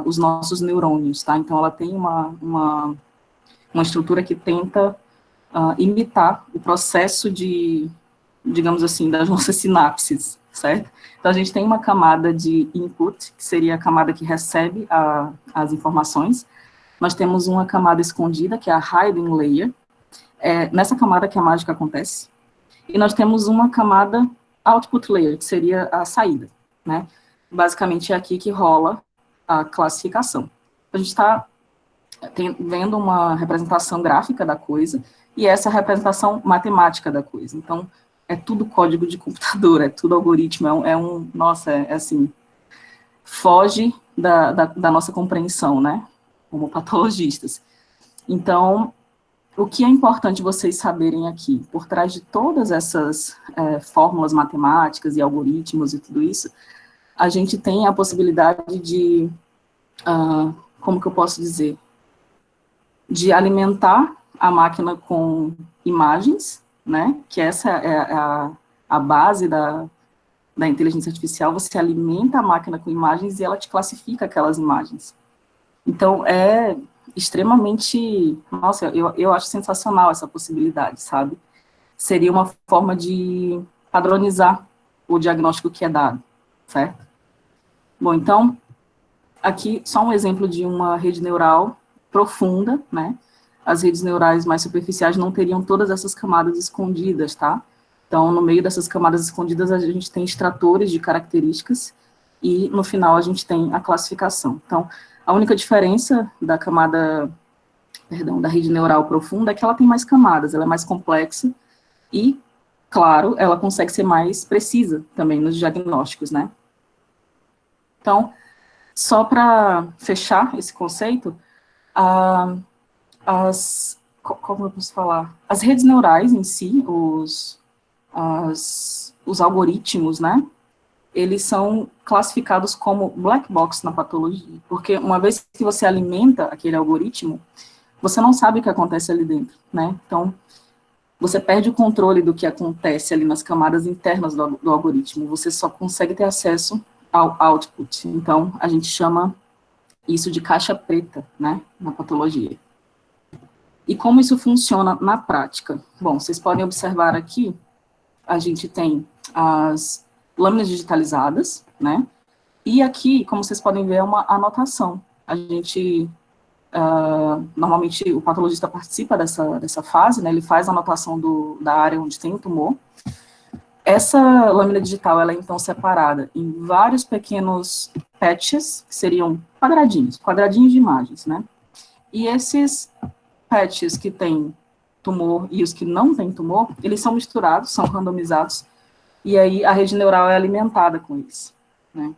os nossos neurônios, tá? Então, ela tem uma estrutura que tenta imitar o processo digamos assim, das nossas sinapses, certo? Então, a gente tem uma camada de input, que seria a camada que recebe as informações. Nós temos uma camada escondida, que é a hiding layer. Nessa camada que a mágica acontece. E nós temos uma camada output layer, que seria a saída, né? Basicamente é aqui que rola a classificação. A gente está vendo uma representação gráfica da coisa, e essa é a representação matemática da coisa. Então, é tudo código de computador, é tudo algoritmo, nossa, assim, foge da nossa compreensão, né? Como patologistas. Então, o que é importante vocês saberem aqui, por trás de todas essas fórmulas matemáticas e algoritmos e tudo isso, a gente tem a possibilidade de, como que eu posso dizer, de alimentar a máquina com imagens, né, que essa é a base da inteligência artificial. Você alimenta a máquina com imagens e ela te classifica aquelas imagens. Então, é extremamente, nossa, eu acho sensacional essa possibilidade, sabe? Seria uma forma de padronizar o diagnóstico que é dado, certo? Bom, então, aqui só um exemplo de uma rede neural profunda, né? As redes neurais mais superficiais não teriam todas essas camadas escondidas, tá? Então, no meio dessas camadas escondidas, a gente tem extratores de características e, no final, a gente tem a classificação. Então, a única diferença da camada, da rede neural profunda é que ela tem mais camadas, ela é mais complexa e, claro, ela consegue ser mais precisa também nos diagnósticos, né? Então, só para fechar esse conceito, como eu posso falar? As redes neurais em si, os algoritmos, né? Eles são classificados como black box na patologia, porque uma vez que você alimenta aquele algoritmo, você não sabe o que acontece ali dentro, né? Então, você perde o controle do que acontece ali nas camadas internas do algoritmo, você só consegue ter acesso ao output. Então, a gente chama isso de caixa preta, né, na patologia. E como isso funciona na prática? Bom, vocês podem observar aqui, a gente tem as lâminas digitalizadas, né, e aqui, como vocês podem ver, é uma anotação. A gente, normalmente, o patologista participa dessa fase, né, ele faz a anotação da área onde tem o tumor. Essa lâmina digital, ela é, então, separada em vários pequenos patches, que seriam quadradinhos de imagens, né, e esses patches que têm tumor e os que não têm tumor, eles são misturados, são randomizados, e aí a rede neural é alimentada com isso, né.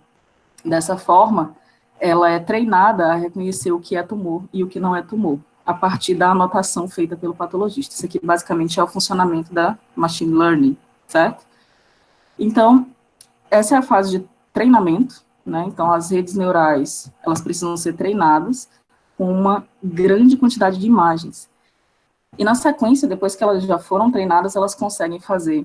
Dessa forma, ela é treinada a reconhecer o que é tumor e o que não é tumor, a partir da anotação feita pelo patologista. Isso aqui, basicamente, é o funcionamento da machine learning, certo? Então, essa é a fase de treinamento, né? Então, as redes neurais, elas precisam ser treinadas com uma grande quantidade de imagens. E, na sequência, depois que elas já foram treinadas, elas conseguem fazer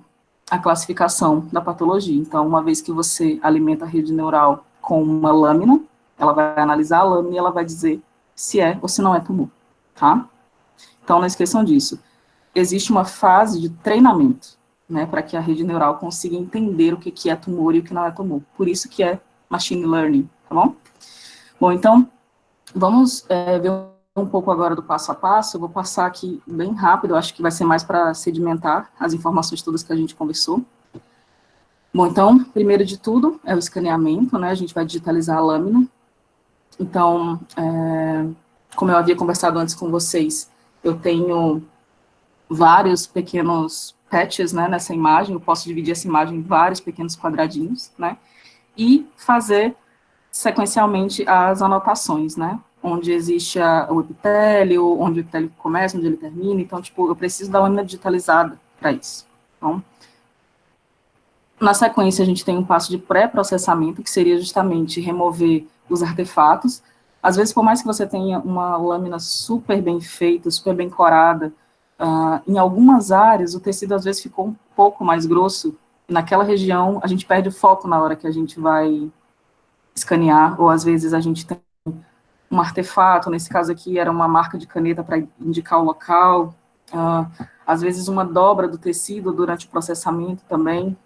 a classificação da patologia. Então, uma vez que você alimenta a rede neural com uma lâmina, ela vai analisar a lâmina e ela vai dizer se é ou se não é tumor, tá? Então, não esqueçam disso. Existe uma fase de treinamento, né, para que a rede neural consiga entender o que é tumor e o que não é tumor. Por isso que é machine learning, tá bom? Bom, então, vamos ver um pouco agora do passo a passo. Eu vou passar aqui bem rápido, acho que vai ser mais para sedimentar as informações todas que a gente conversou. Bom, então, primeiro de tudo, é o escaneamento, né, a gente vai digitalizar a lâmina. Então, como eu havia conversado antes com vocês, eu tenho vários pequenos patches, né, nessa imagem, eu posso dividir essa imagem em vários pequenos quadradinhos, né, e fazer sequencialmente as anotações, né, onde existe o epitélio, onde o epitélio começa, onde ele termina. Então, tipo, eu preciso da lâmina digitalizada para isso. Então, na sequência, a gente tem um passo de pré-processamento, que seria justamente remover os artefatos. Às vezes, por mais que você tenha uma lâmina super bem feita, super bem corada, em algumas áreas, o tecido às vezes ficou um pouco mais grosso, e naquela região a gente perde o foco na hora que a gente vai escanear, ou às vezes a gente tem um artefato, nesse caso aqui era uma marca de caneta para indicar o local, às vezes uma dobra do tecido durante o processamento também.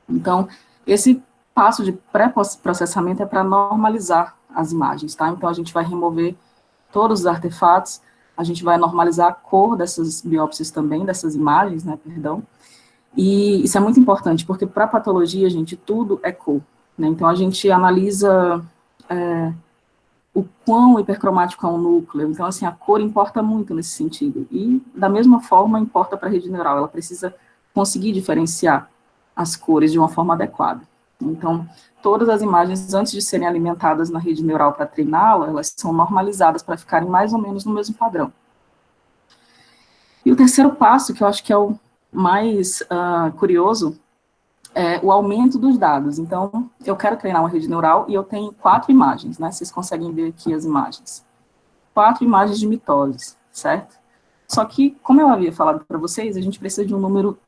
Então, esse passo de pré-processamento é para normalizar as imagens, tá? Então, a gente vai remover todos os artefatos, a gente vai normalizar a cor dessas biópsias também, dessas imagens, né, perdão, e isso é muito importante, porque para patologia, gente, tudo é cor, né? Então, a gente analisa o quão hipercromático é um núcleo. Então, assim, a cor importa muito nesse sentido, e da mesma forma importa para a rede neural, ela precisa conseguir diferenciar as cores de uma forma adequada. Então, todas as imagens, antes de serem alimentadas na rede neural para treiná-la, elas são normalizadas para ficarem mais ou menos no mesmo padrão. E o terceiro passo, que eu acho que é o mais curioso, é o aumento dos dados. Então, eu quero treinar uma rede neural e eu tenho 4 imagens, né? Vocês conseguem ver aqui as imagens. 4 imagens de mitoses, certo? Só que, como eu havia falado para vocês, a gente precisa de um número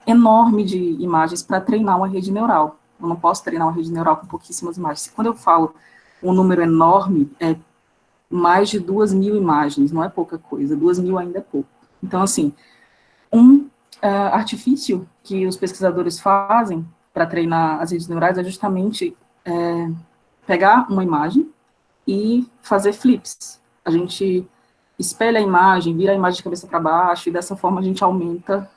enorme de imagens para treinar uma rede neural. Eu não posso treinar uma rede neural com pouquíssimas imagens. Quando eu falo um número enorme, é mais de 2.000 imagens, não é pouca coisa, 2.000 ainda é pouco. Então, assim, um artifício que os pesquisadores fazem para treinar as redes neurais é justamente pegar uma imagem e fazer flips. A gente espelha a imagem, vira a imagem de cabeça para baixo, e dessa forma a gente aumenta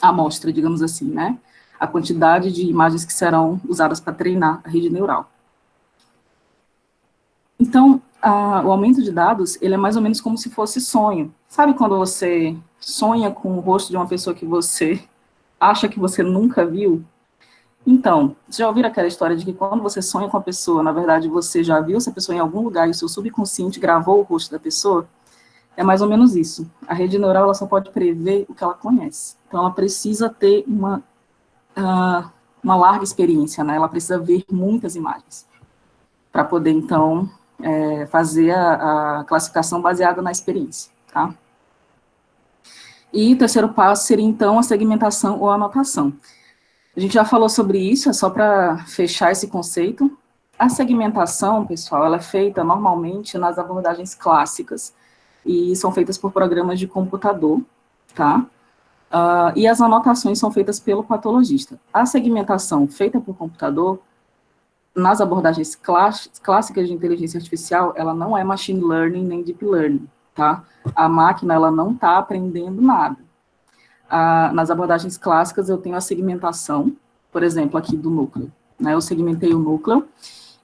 amostra, digamos assim, né? A quantidade de imagens que serão usadas para treinar a rede neural. Então, o aumento de dados, ele é mais ou menos como se fosse sonho. Sabe quando você sonha com o rosto de uma pessoa que você acha que você nunca viu? Então, vocês já ouviram aquela história de que quando você sonha com a pessoa, na verdade, você já viu essa pessoa em algum lugar e o seu subconsciente gravou o rosto da pessoa? É mais ou menos isso. A rede neural, ela só pode prever o que ela conhece. Então, ela precisa ter uma larga experiência, né? Ela precisa ver muitas imagens para poder, então, fazer a classificação baseada na experiência, tá? E o terceiro passo seria, então, a segmentação ou anotação. A gente já falou sobre isso, é só para fechar esse conceito. A segmentação, pessoal, ela é feita normalmente nas abordagens clássicas, e são feitas por programas de computador, tá? E as anotações são feitas pelo patologista. A segmentação feita por computador, nas abordagens clássicas de inteligência artificial, ela não é machine learning nem deep learning, tá? A máquina, ela não está aprendendo nada. Nas abordagens clássicas, eu tenho a segmentação, por exemplo, aqui do núcleo, né? Eu segmentei o núcleo,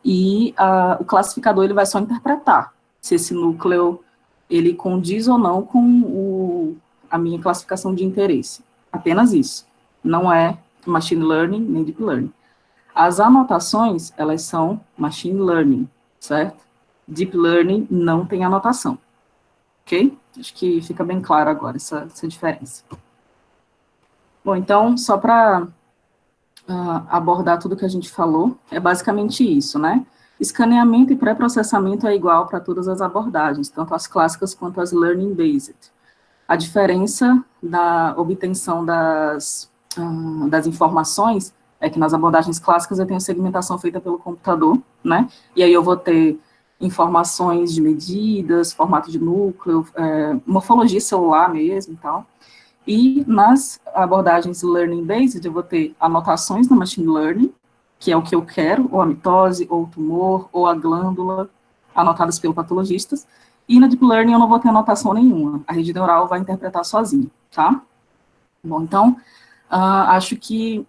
e o classificador, ele vai só interpretar se esse núcleo, ele condiz ou não com a minha classificação de interesse. Apenas isso. Não é machine learning nem deep learning. As anotações, elas são machine learning, certo? Deep learning não tem anotação, ok? Acho que fica bem claro agora essa diferença. Bom, então, só para abordar tudo que a gente falou, é basicamente isso, né? Escaneamento e pré-processamento é igual para todas as abordagens, tanto as clássicas quanto as learning-based. A diferença da obtenção das informações é que nas abordagens clássicas eu tenho segmentação feita pelo computador, né? E aí eu vou ter informações de medidas, formato de núcleo, morfologia celular mesmo e tal. E nas abordagens learning-based eu vou ter anotações no machine learning, que é o que eu quero, ou a mitose, ou o tumor, ou a glândula, anotadas pelo patologista. E na deep learning eu não vou ter anotação nenhuma. A rede neural vai interpretar sozinha, tá? Bom, então, acho que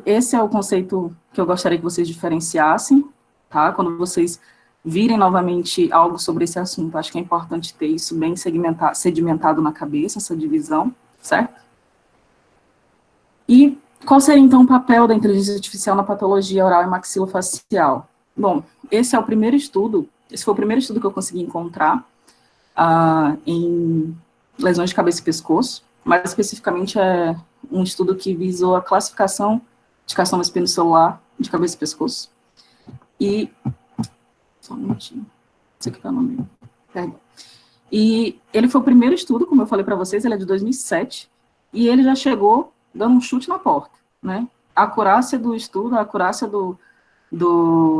esse é o conceito que eu gostaria que vocês diferenciassem, tá? Quando vocês virem novamente algo sobre esse assunto, acho que é importante ter isso bem sedimentado na cabeça, essa divisão, certo? E qual seria, então, o papel da inteligência artificial na patologia oral e maxilofacial? Bom, esse foi o primeiro estudo que eu consegui encontrar em lesões de cabeça e pescoço, mais especificamente é um estudo que visou a classificação de carcinoma espinocelular de cabeça e pescoço. E só um minutinho. Isso aqui tá no meio. Perdão. E ele foi o primeiro estudo, como eu falei para vocês, ele é de 2007, e ele já chegou dando um chute na porta, né? A acurácia do estudo, a acurácia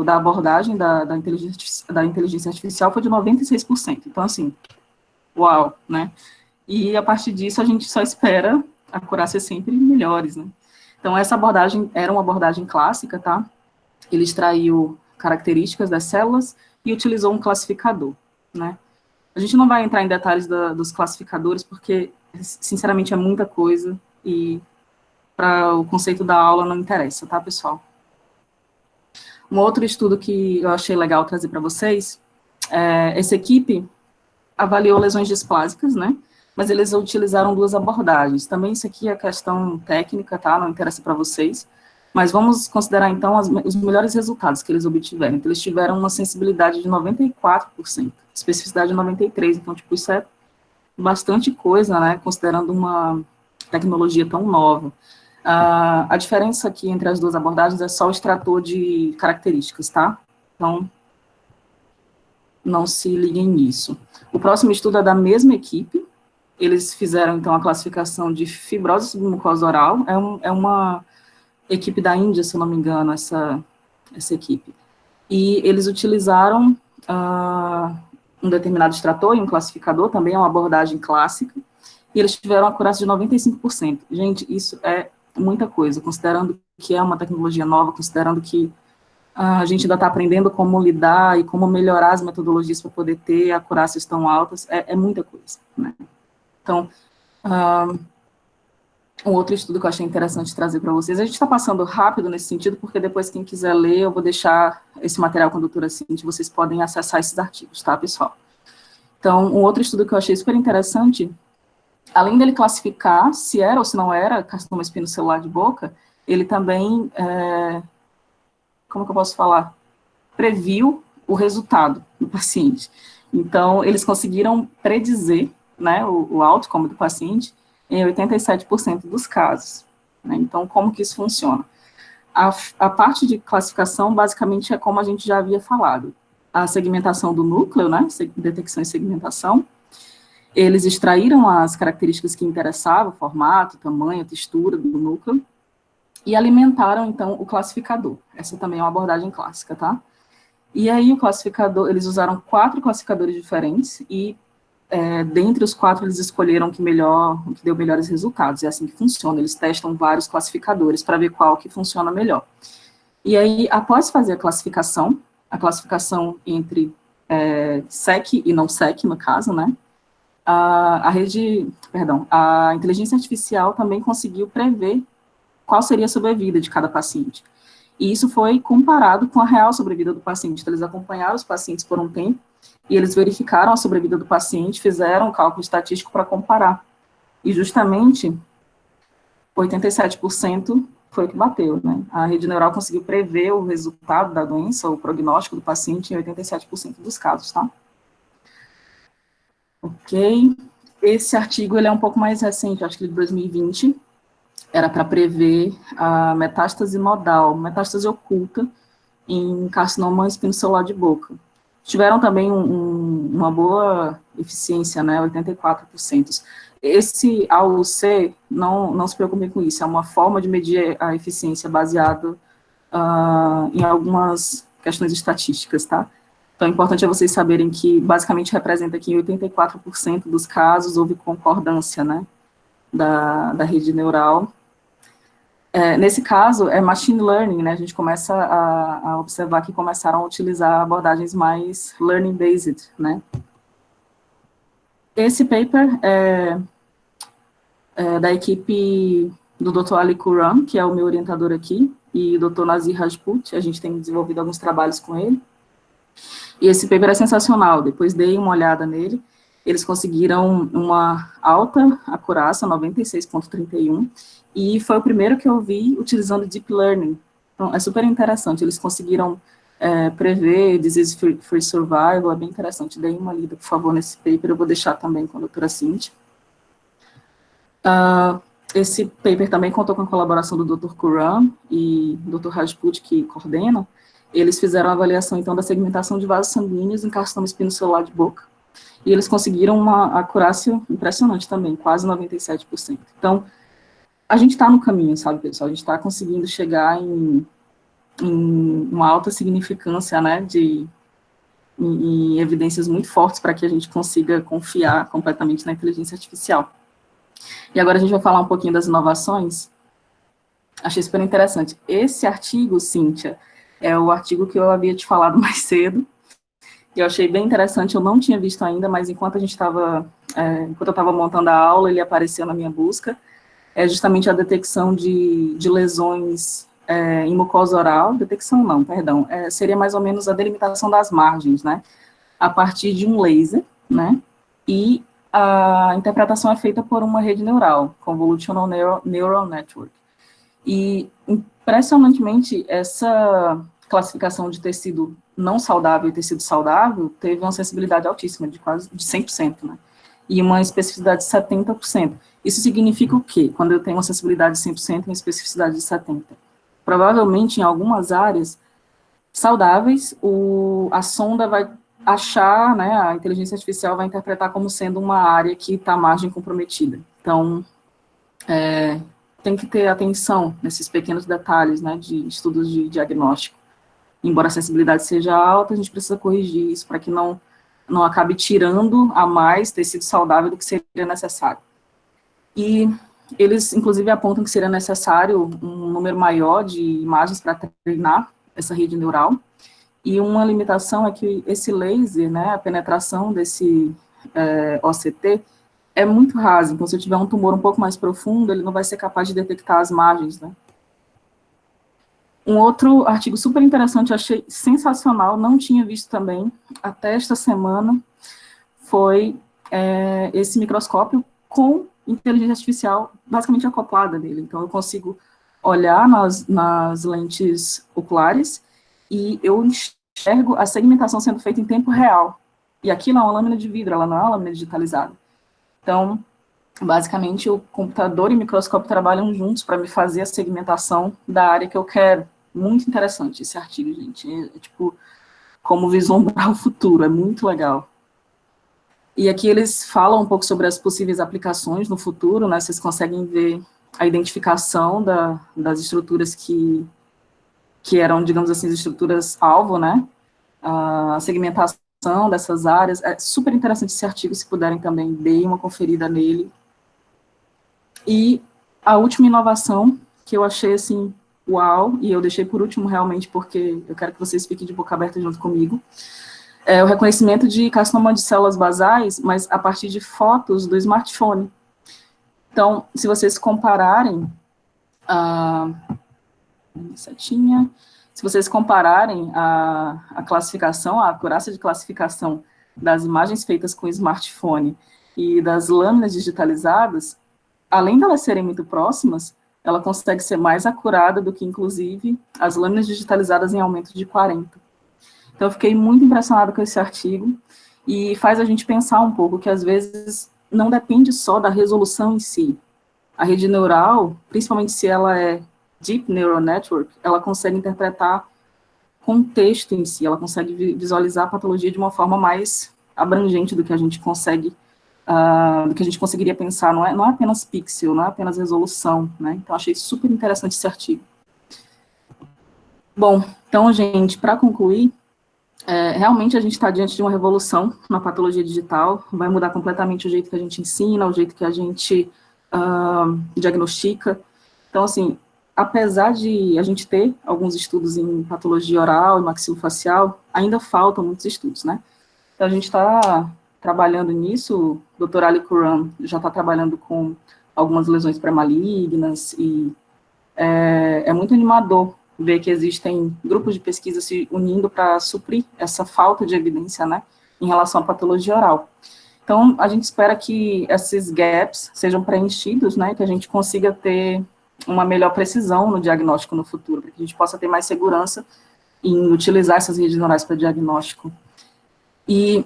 da abordagem da inteligência artificial foi de 96%. Então, assim, uau, né? E a partir disso a gente só espera acurácias sempre melhores, né? Então, essa abordagem era uma abordagem clássica, tá? Ele extraiu características das células e utilizou um classificador, né? A gente não vai entrar em detalhes dos classificadores, porque, sinceramente, é muita coisa e para o conceito da aula não interessa, tá, pessoal? Um outro estudo que eu achei legal trazer para vocês, essa equipe avaliou lesões displásicas, né? Mas eles utilizaram duas abordagens. Também isso aqui é questão técnica, tá? Não interessa para vocês. Mas vamos considerar, então, os melhores resultados que eles obtiveram. Então, eles tiveram uma sensibilidade de 94%, especificidade de 93%. Então, tipo, isso é bastante coisa, né? Considerando uma tecnologia tão nova. A diferença aqui entre as duas abordagens é só o extrator de características, tá? Então, não se liguem nisso. O próximo estudo é da mesma equipe. Eles fizeram, então, a classificação de fibrose submucosa oral. É uma equipe da Índia, se eu não me engano, essa equipe. E eles utilizaram um determinado extrator e um classificador, também é uma abordagem clássica, e eles tiveram uma acurácia de 95%. Gente, isso é muita coisa, considerando que é uma tecnologia nova, considerando que a gente ainda está aprendendo como lidar e como melhorar as metodologias para poder ter acurácias tão altas, é muita coisa, né? Então, um outro estudo que eu achei interessante trazer para vocês. A gente está passando rápido nesse sentido, porque depois quem quiser ler, eu vou deixar esse material com a doutora Cintia, vocês podem acessar esses artigos, tá, pessoal? Então, um outro estudo que eu achei super interessante, além dele classificar se era ou se não era carcinoma espinocelular de boca, ele também, como que eu posso falar? Previu o resultado do paciente. Então, eles conseguiram predizer, né, o outcome do paciente em 87% dos casos. Né? Então, como que isso funciona? A parte de classificação, basicamente, é como a gente já havia falado. A segmentação do núcleo, né, detecção e segmentação, eles extraíram as características que interessavam, formato, tamanho, textura do núcleo, e alimentaram, então, o classificador. Essa também é uma abordagem clássica, tá? E aí o classificador, eles usaram 4 classificadores diferentes, e dentre os 4 eles escolheram o que deu melhores resultados, é assim que funciona, eles testam vários classificadores para ver qual que funciona melhor. E aí, após fazer a classificação entre SEC e não SEC, no caso, né, a inteligência artificial também conseguiu prever qual seria a sobrevida de cada paciente. E isso foi comparado com a real sobrevida do paciente. Então, eles acompanharam os pacientes por um tempo, e eles verificaram a sobrevida do paciente, fizeram um cálculo estatístico para comparar. E justamente, 87% foi o que bateu, né? A rede neural conseguiu prever o resultado da doença, o prognóstico do paciente em 87% dos casos, tá? Ok. Esse artigo, ele é um pouco mais recente, acho que de 2020, era para prever a metástase nodal, metástase oculta, em carcinoma espinocelular de boca. Tiveram também uma boa eficiência, né, 84%. Esse AUC, não se preocupem com isso, é uma forma de medir a eficiência baseada em algumas questões estatísticas, tá? Então, o importante é vocês saberem que, basicamente, representa que em 84% dos casos houve concordância, né, da rede neural. Nesse caso, é machine learning, né, a gente começa a observar que começaram a utilizar abordagens mais learning-based, né. Esse paper é da equipe do Dr. Ali Khurram, que é o meu orientador aqui, e o Dr. Nazir Rajput, a gente tem desenvolvido alguns trabalhos com ele, e esse paper é sensacional, depois dei uma olhada nele, eles conseguiram uma alta acurácia, 96,31, e foi o primeiro que eu vi utilizando Deep Learning. Então, é super interessante, eles conseguiram prever disease-free survival, é bem interessante. Dei uma lida, por favor, nesse paper, eu vou deixar também com a doutora Cintia. Esse paper também contou com a colaboração do Dr. Khurram e do Dr. Rajput, que coordenam. Eles fizeram a avaliação, então, da segmentação de vasos sanguíneos em carcinoma espinocelular de boca, e eles conseguiram uma acurácia impressionante também, quase 97%. Então, a gente está no caminho, sabe, pessoal? A gente está conseguindo chegar em uma alta significância, né, em evidências muito fortes para que a gente consiga confiar completamente na inteligência artificial. E agora a gente vai falar um pouquinho das inovações. Achei super interessante. Esse artigo, Cíntia, é o artigo que eu havia te falado mais cedo, e eu achei bem interessante, eu não tinha visto ainda, mas enquanto eu estava montando a aula, ele apareceu na minha busca, é justamente a detecção de lesões em mucosa oral, seria mais ou menos a delimitação das margens, né, a partir de um laser, né, e a interpretação é feita por uma rede neural, Convolutional Neural Network, e impressionantemente essa classificação de tecido não saudável e tecido saudável teve uma sensibilidade altíssima, de quase 100%, né, e uma especificidade de 70%. Isso significa o quê? Quando eu tenho uma sensibilidade de 100% e uma especificidade de 70%. Provavelmente, em algumas áreas saudáveis, a sonda vai achar, né, a inteligência artificial vai interpretar como sendo uma área que está à margem comprometida. Então, tem que ter atenção nesses pequenos detalhes, né, de estudos de diagnóstico. Embora a sensibilidade seja alta, a gente precisa corrigir isso para que não acabe tirando a mais tecido saudável do que seria necessário. E eles, inclusive, apontam que seria necessário um número maior de imagens para treinar essa rede neural, e uma limitação é que esse laser, né, a penetração desse OCT, é muito raso, então se eu tiver um tumor um pouco mais profundo, ele não vai ser capaz de detectar as margens, né? Um outro artigo super interessante, eu achei sensacional, não tinha visto também, até esta semana, foi esse microscópio com inteligência artificial basicamente acoplada nele. Então, eu consigo olhar nas lentes oculares e eu enxergo a segmentação sendo feita em tempo real. E aquilo é uma lâmina de vidro, ela não é uma lâmina digitalizada. Então, basicamente, o computador e o microscópio trabalham juntos para me fazer a segmentação da área que eu quero. Muito interessante esse artigo, gente. É tipo, como vislumbrar o futuro, é muito legal. E aqui eles falam um pouco sobre as possíveis aplicações no futuro, né? Vocês conseguem ver a identificação das estruturas que eram, digamos assim, as estruturas-alvo, né? A segmentação dessas áreas. É super interessante esse artigo, se puderem também, deem uma conferida nele. E a última inovação que eu achei, assim, uau, e eu deixei por último realmente porque eu quero que vocês fiquem de boca aberta junto comigo, é o reconhecimento de carcinoma de células basais, mas a partir de fotos do smartphone. Então, se vocês compararem se vocês compararem a classificação, a acurácia de classificação das imagens feitas com smartphone e das lâminas digitalizadas, além de elas serem muito próximas, ela consegue ser mais acurada do que, inclusive, as lâminas digitalizadas em aumento de 40. Então, eu fiquei muito impressionada com esse artigo e faz a gente pensar um pouco que, às vezes, não depende só da resolução em si. A rede neural, principalmente se ela é Deep Neural Network, ela consegue interpretar contexto em si, ela consegue visualizar a patologia de uma forma mais abrangente do que a gente consegue, do que a gente conseguiria pensar, não é apenas pixel, não é apenas resolução, né? Então, achei super interessante esse artigo. Bom, então, gente, para concluir, realmente a gente está diante de uma revolução na patologia digital, vai mudar completamente o jeito que a gente ensina, o jeito que a gente diagnostica. Então, assim, apesar de a gente ter alguns estudos em patologia oral e maxilofacial, ainda faltam muitos estudos, né? Então, a gente está trabalhando nisso, o Dr. Ali Kuram já está trabalhando com algumas lesões pré-malignas, e é muito animador ver que existem grupos de pesquisa se unindo para suprir essa falta de evidência, né, em relação à patologia oral. Então, a gente espera que esses gaps sejam preenchidos, né, que a gente consiga ter uma melhor precisão no diagnóstico no futuro, para que a gente possa ter mais segurança em utilizar essas redes neurais para diagnóstico. E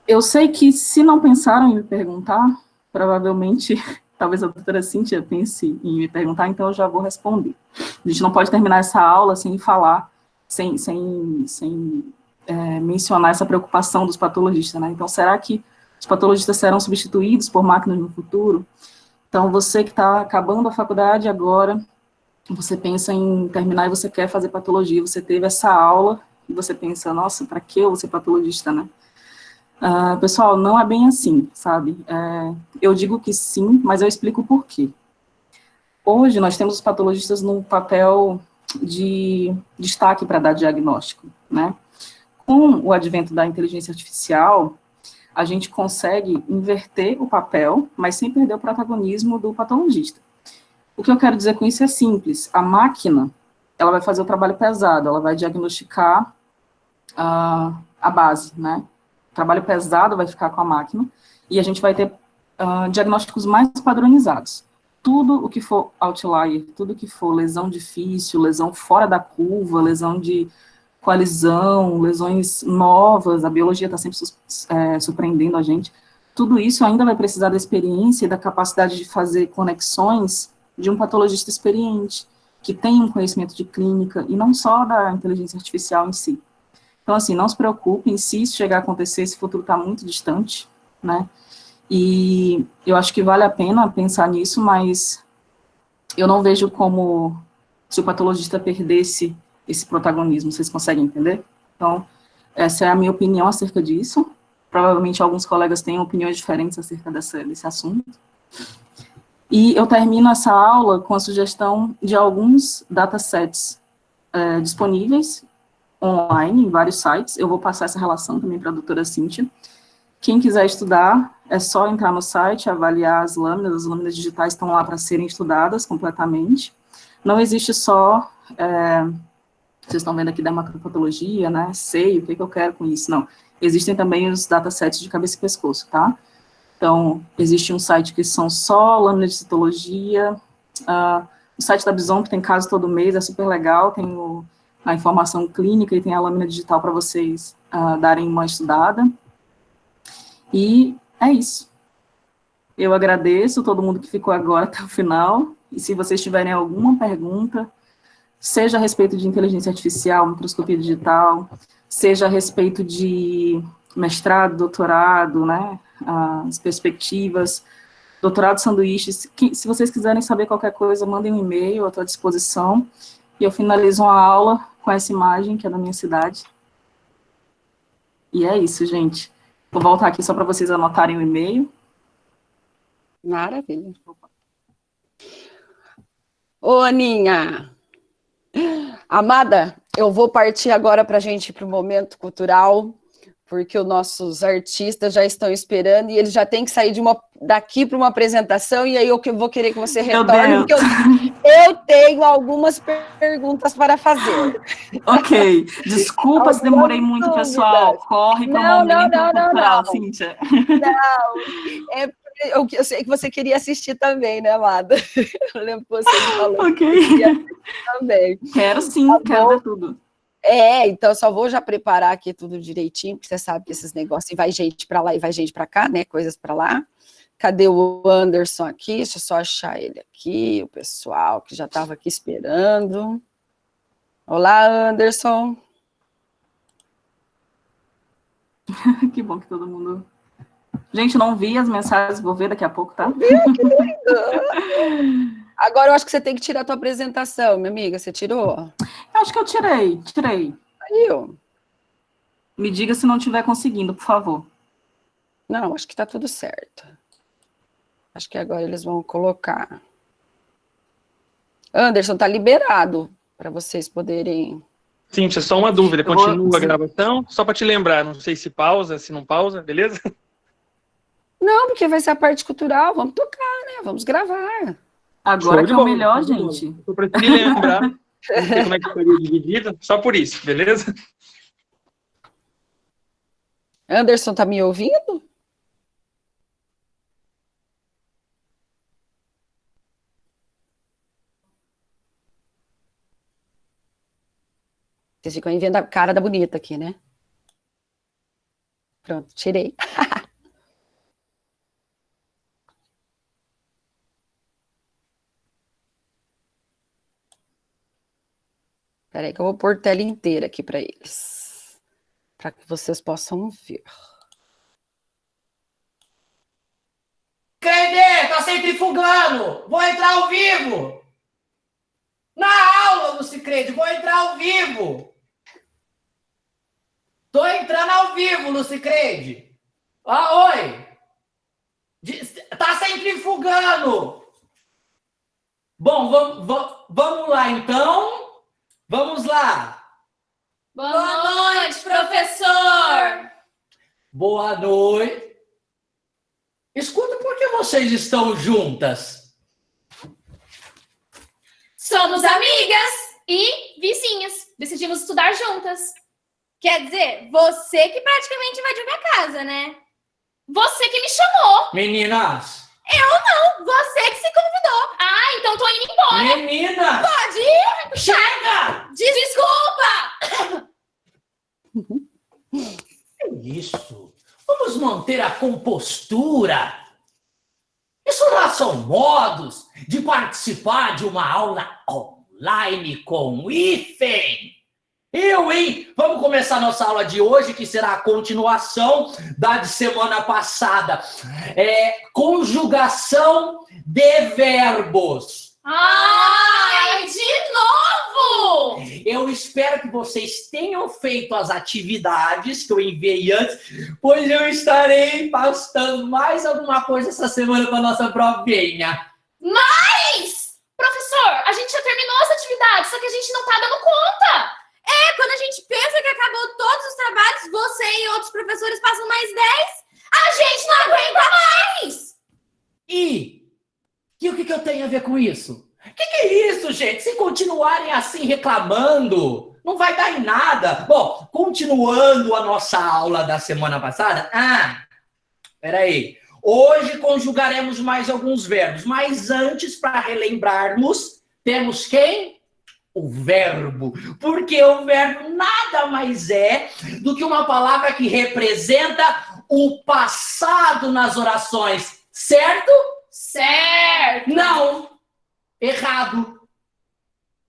eu sei que, se não pensaram em me perguntar, provavelmente, talvez a doutora Cíntia pense em me perguntar, então eu já vou responder. A gente não pode terminar essa aula sem falar, sem mencionar essa preocupação dos patologistas, né? Então, será que os patologistas serão substituídos por máquinas no futuro? Então, você que está acabando a faculdade agora, você pensa em terminar e você quer fazer patologia, você teve essa aula e você pensa, nossa, para que eu vou ser patologista, né? Pessoal, não é bem assim, sabe? Eu digo que sim, mas eu explico por quê. Hoje, nós temos os patologistas no papel de destaque para dar diagnóstico, né? Com o advento da inteligência artificial, a gente consegue inverter o papel, mas sem perder o protagonismo do patologista. O que eu quero dizer com isso é simples. A máquina, ela vai fazer o trabalho pesado, ela vai diagnosticar a base, né? O trabalho pesado vai ficar com a máquina, e a gente vai ter diagnósticos mais padronizados. Tudo o que for outlier, tudo que for lesão difícil, lesão fora da curva, lesão de coalizão, lesões novas, a biologia está sempre surpreendendo a gente, tudo isso ainda vai precisar da experiência e da capacidade de fazer conexões de um patologista experiente, que tem um conhecimento de clínica, e não só da inteligência artificial em si. Então, assim, não se preocupem, se isso chegar a acontecer, esse futuro está muito distante, né? E eu acho que vale a pena pensar nisso, mas eu não vejo como se o patologista perdesse esse protagonismo, vocês conseguem entender? Então, essa é a minha opinião acerca disso. Provavelmente alguns colegas têm opiniões diferentes acerca desse assunto. E eu termino essa aula com a sugestão de alguns datasets disponíveis online, em vários sites. Eu vou passar essa relação também para a doutora Cíntia. Quem quiser estudar, é só entrar no site, avaliar as lâminas digitais estão lá para serem estudadas completamente. Não existe só, vocês estão vendo aqui da macropatologia, né, sei o que eu quero com isso, não. Existem também os datasets de cabeça e pescoço, tá? Então, existe um site que são só lâminas de citologia, o site da Bison, que tem caso todo mês, é super legal, tem a informação clínica e tem a lâmina digital para vocês darem uma estudada. E é isso. Eu agradeço todo mundo que ficou agora até o final, e se vocês tiverem alguma pergunta, seja a respeito de inteligência artificial, microscopia digital, seja a respeito de mestrado, doutorado, né, as perspectivas, doutorado sanduíches, se vocês quiserem saber qualquer coisa, mandem um e-mail, eu estou à disposição, e eu finalizo a aula com essa imagem, que é da minha cidade. E é isso, gente. Vou voltar aqui só para vocês anotarem o e-mail. Maravilha. Ô, Aninha, amada, eu vou partir agora para a gente ir para o momento cultural, porque os nossos artistas já estão esperando e eles já têm que sair daqui para uma apresentação, e aí eu vou querer que você retorne, porque eu tenho algumas perguntas para fazer. Ok, desculpa se demorei muito, pessoal. Corre para o momento cultural, Cíntia. Não, eu sei que você queria assistir também, né, amada? Eu lembro que você me falou Ok. que queria assistir também. Quero sim, tá, quero ver tudo. Então só vou já preparar aqui tudo direitinho, porque você sabe que esses negócios, vai gente para lá e vai gente para cá, né, coisas para lá. Cadê o Anderson aqui? Deixa eu só achar ele aqui, o pessoal que já estava aqui esperando. Olá, Anderson. Que bom que todo mundo... Gente, não vi as mensagens, vou ver daqui a pouco, tá? Que lindo! Agora eu acho que você tem que tirar a tua apresentação, minha amiga. Você tirou? Eu acho que eu tirei. Aí, ó. Me diga se não estiver conseguindo, por favor. Não, acho que tá tudo certo. Acho que agora eles vão colocar. Anderson, tá liberado para vocês poderem... Cíntia, só uma dúvida. Continua a gravação? Só para te lembrar, não sei se pausa, se não pausa, beleza? Não, porque vai ser a parte cultural. Vamos tocar, né? Vamos gravar. Agora que é o melhor, gente. Eu preferi lembrar, não sei como é que estaria dividido, só por isso, beleza? Anderson, tá me ouvindo? Vocês ficam aí vendo a cara da bonita aqui, né? Pronto, tirei. Peraí que eu vou pôr tela inteira aqui para eles. Para que vocês possam ver. Crede, tá centrifugando! Vou entrar ao vivo! Na aula, Lucicrede, vou entrar ao vivo! Tô entrando ao vivo, Lucicrede! Oi! Tá centrifugando! Bom, vamos lá, então. Vamos lá. Boa noite, professor! Boa noite. Escuta, por que vocês estão juntas? Somos amigas e vizinhas. Decidimos estudar juntas. Quer dizer, você que praticamente invadiu minha casa, né? Você que me chamou. Meninas. Eu não, você que se convidou. Ah, então tô indo embora. Meninas. Pode ir. Chega! Desculpa. É isso. Vamos manter a compostura. Isso lá são modos de participar de uma aula online com o hífen. Hein? Vamos começar nossa aula de hoje, que será a continuação da de semana passada. Conjugação de verbos. Ai, de novo! Eu espero que vocês tenham feito as atividades que eu enviei antes, pois eu estarei postando mais alguma coisa essa semana para nossa provinha. Mas, professor, a gente já terminou as atividades, só que a gente não tá dando conta. Quando a gente pensa que acabou todos os trabalhos, você e outros professores passam mais 10, a gente não aguenta mais! a ver com isso? Que é isso, gente? Se continuarem assim reclamando, não vai dar em nada. Bom, continuando a nossa aula da semana passada. Peraí. Hoje conjugaremos mais alguns verbos, mas antes, para relembrarmos, temos quem? O verbo. Porque o verbo nada mais é do que uma palavra que representa o passado nas orações, certo? Certo. Não! Errado.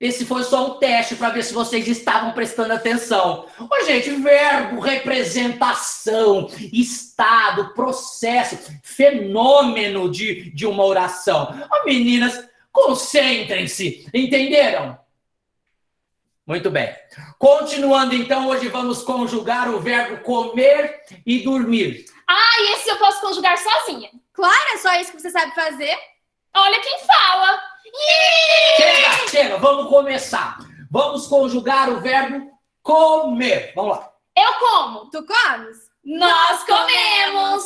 Esse foi só um teste para ver se vocês estavam prestando atenção. Ô, gente, verbo, representação, estado, processo, fenômeno de uma oração. Ô, meninas, concentrem-se, entenderam? Muito bem. Continuando, então, hoje vamos conjugar o verbo comer e dormir. E esse eu posso conjugar sozinha. Claro, é só isso que você sabe fazer. Olha quem fala. Chega, vamos começar. Vamos conjugar o verbo comer. Vamos lá. Eu como. Tu comes? Nós comemos.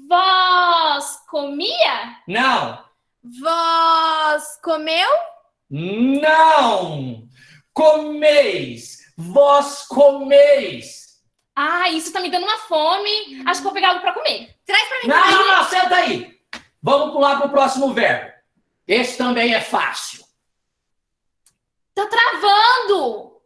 Vós comia? Não. Vós comeu? Não. Comeis. Vós comeis. Isso tá me dando uma fome. Acho que vou pegar algo pra comer. Traz pra mim. Não, senta aí. Vamos pular para o próximo verbo. Esse também é fácil. Tá travando.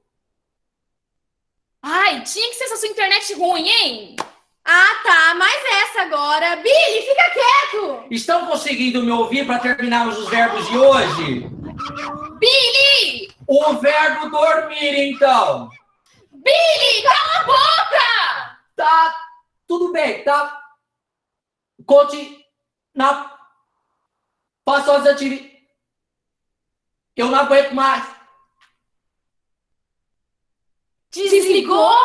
Tinha que ser essa sua internet ruim, hein? Tá, mas essa agora. Billy, fica quieto. Estão conseguindo me ouvir para terminarmos os verbos de hoje? Billy! O verbo dormir, então. Billy, cala a boca! Tá, tudo bem, tá? Conte na... Faça as atividades. Eu não aguento mais. Desligou?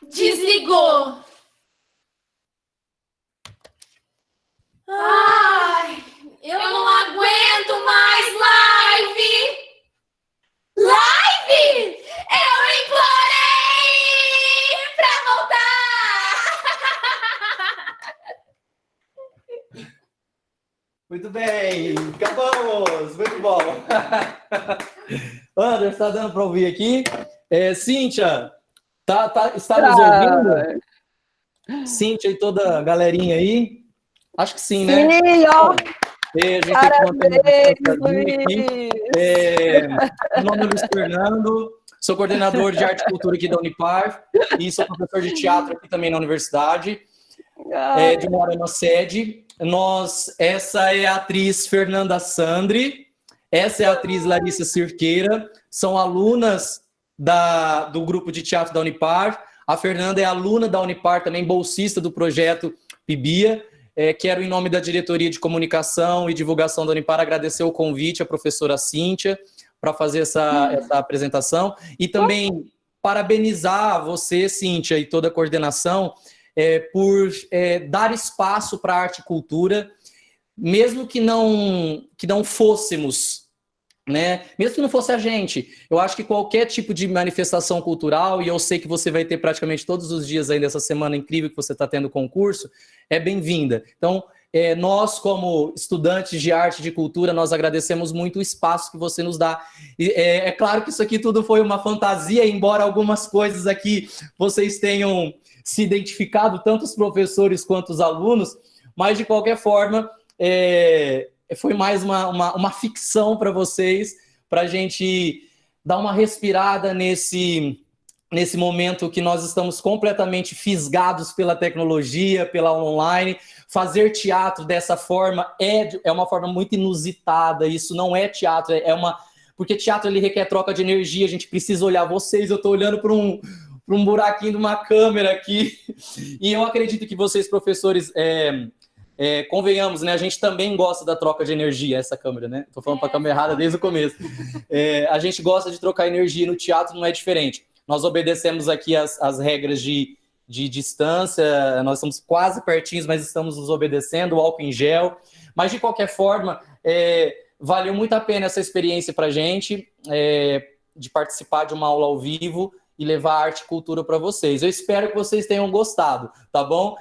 Desligou. Eu não aguento mais live. Live? Eu implorei pra voltar. Muito bem, acabamos, muito bom. Anderson, está dando para ouvir aqui? Cíntia, está nos ouvindo? Cíntia e toda a galerinha aí? Acho que sim, né? Sim, ó. A gente Parabéns, aqui. Meu nome é Luiz Fernando, sou coordenador de arte e cultura aqui da Unipar e sou professor de teatro aqui também na universidade, de Moarama Sede. Essa é a atriz Fernanda Sandri, essa é a atriz Larissa Cirqueira, são alunas do grupo de teatro da Unipar. A Fernanda é aluna da Unipar, também bolsista do projeto PIBIA. Quero, em nome da Diretoria de Comunicação e Divulgação da Unipar, agradecer o convite à professora Cíntia para fazer essa apresentação e também parabenizar você, Cíntia, e toda a coordenação por dar espaço para a arte e cultura, mesmo que não fôssemos, né? Mesmo que não fosse a gente. Eu acho que qualquer tipo de manifestação cultural, e eu sei que você vai ter praticamente todos os dias aí dessa semana incrível que você está tendo concurso, é bem-vinda. Então, nós, como estudantes de arte e de cultura, nós agradecemos muito o espaço que você nos dá. E, é claro que isso aqui tudo foi uma fantasia, embora algumas coisas aqui vocês tenham se identificado, tanto os professores quanto os alunos, mas, de qualquer forma, foi mais uma ficção para vocês, para a gente dar uma respirada nesse momento que nós estamos completamente fisgados pela tecnologia, pela online. Fazer teatro dessa forma é uma forma muito inusitada. Isso não é teatro, porque teatro ele requer troca de energia, a gente precisa olhar vocês, eu estou olhando para um buraquinho de uma câmera aqui, e eu acredito que vocês, professores, convenhamos, né? A gente também gosta da troca de energia, essa câmera, né? Tô falando para a câmera errada desde o começo. A gente gosta de trocar energia, no teatro não é diferente. Nós obedecemos aqui as regras de distância, nós estamos quase pertinhos, mas estamos nos obedecendo, o álcool em gel. Mas, de qualquer forma, valeu muito a pena essa experiência para a gente, de participar de uma aula ao vivo, e levar arte e cultura para vocês. Eu espero que vocês tenham gostado, tá bom?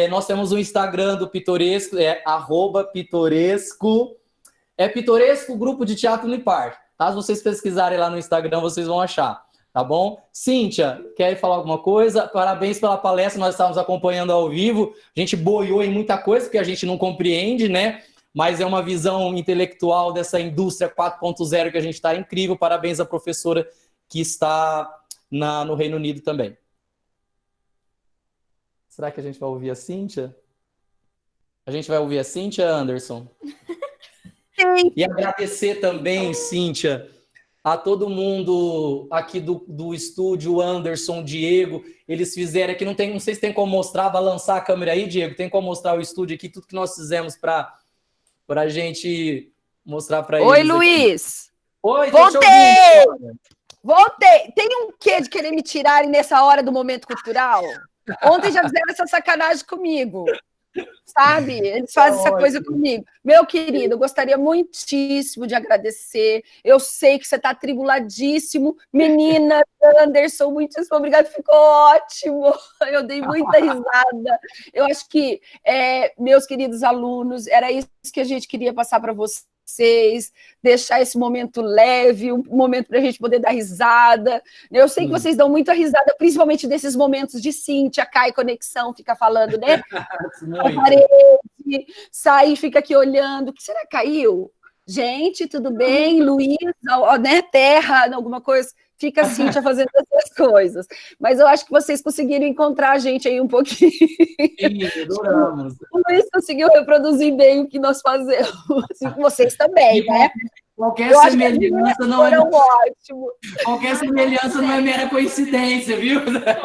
Nós temos o Instagram do Pitoresco, @pitoresco. É Pitoresco Grupo de Teatro Unipar. Tá? Se vocês pesquisarem lá no Instagram, vocês vão achar, tá bom? Cíntia, quer falar alguma coisa? Parabéns pela palestra, nós estávamos acompanhando ao vivo. A gente boiou em muita coisa, porque a gente não compreende, né? Mas é uma visão intelectual dessa indústria 4.0 que a gente está incrível. Parabéns à professora que está no Reino Unido também. Será que a gente vai ouvir a Cíntia? A gente vai ouvir a Cíntia, Anderson? Sim. E agradecer também, Cíntia, a todo mundo aqui do estúdio, Anderson, Diego, eles fizeram aqui, não sei se tem como mostrar, vai lançar a câmera aí, Diego, tem como mostrar o estúdio aqui, tudo que nós fizemos para a gente mostrar para eles. Oi, Luiz! Oi, voltei! Voltei! Tem um quê de querer me tirarem nessa hora do momento cultural? Ontem já fizeram essa sacanagem comigo. Sabe? Eles fazem essa coisa comigo. Meu querido, eu gostaria muitíssimo de agradecer. Eu sei que você está atribuladíssimo. Menina, Anderson, muitíssimo obrigado. Ficou ótimo. Eu dei muita risada. Eu acho que, meus queridos alunos, era isso que a gente queria passar para vocês, deixar esse momento leve, um momento para a gente poder dar risada. Eu sei que vocês dão muita risada, principalmente desses momentos de Cíntia, cai conexão, fica falando, né? A parede, sai, fica aqui olhando. O que será que caiu? Gente, tudo bem? Luiz, né? Terra, alguma coisa. Fica a Cíntia fazendo essas coisas. Mas eu acho que vocês conseguiram encontrar a gente aí um pouquinho. Sim, adoramos. O Luiz conseguiu reproduzir bem o que nós fazemos. Vocês também, né? Qualquer semelhança não é ótimo. Qualquer semelhança não é mera coincidência, viu?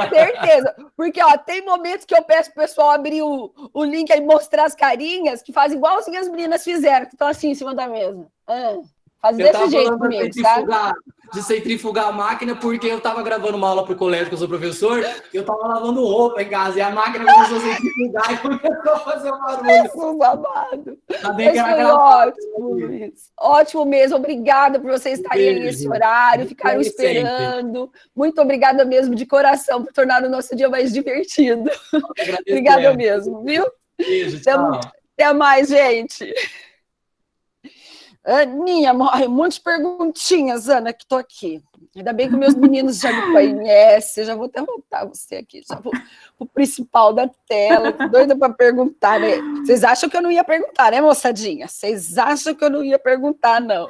Certeza. Porque, ó, tem momentos que eu peço pro pessoal abrir o link e mostrar as carinhas, que fazem igualzinho as meninas fizeram, que estão assim em cima da mesa. Faz desse jeito comigo, sabe? De centrifugar a máquina, porque eu estava gravando uma aula para o colégio, que eu sou professor, e eu estava lavando roupa em casa, e a máquina começou a centrifugar e começou a fazer um barulho. Um babado. Tá bem que foi ótimo, Luiz. Ótimo mesmo, obrigada por vocês estarem aí nesse horário, ficaram esperando. Sempre. Muito obrigada mesmo, de coração, por tornar o nosso dia mais divertido. Obrigada mesmo, viu? Beijo, tchau. Até mais, gente. Aninha, um monte de perguntinhas, Ana, que estou aqui. Ainda bem que meus meninos já me conhecem, já vou até voltar você aqui, já vou o principal da tela, doida para perguntar, né? Vocês acham que eu não ia perguntar, né, moçadinha? Vocês acham que eu não ia perguntar, não?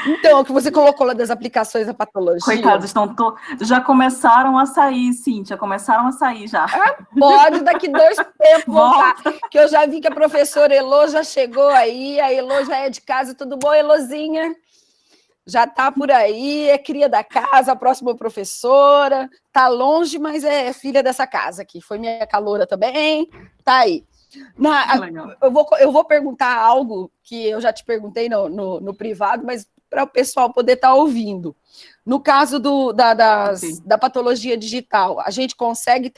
Então, o que você colocou lá das aplicações da patologia... Coitados, já começaram a sair, Cíntia, começaram a sair já. Pode, daqui 2 tempos voltar, que eu já vi que a professora Elô já chegou aí, a Elô já é de casa, tudo bom, Elôzinha? Já está por aí, é cria da casa, a próxima professora, está longe, mas é filha dessa casa aqui, foi minha caloura também, tá aí. Eu vou perguntar algo que eu já te perguntei no privado, mas para o pessoal poder estar ouvindo. No caso da patologia digital, a gente consegue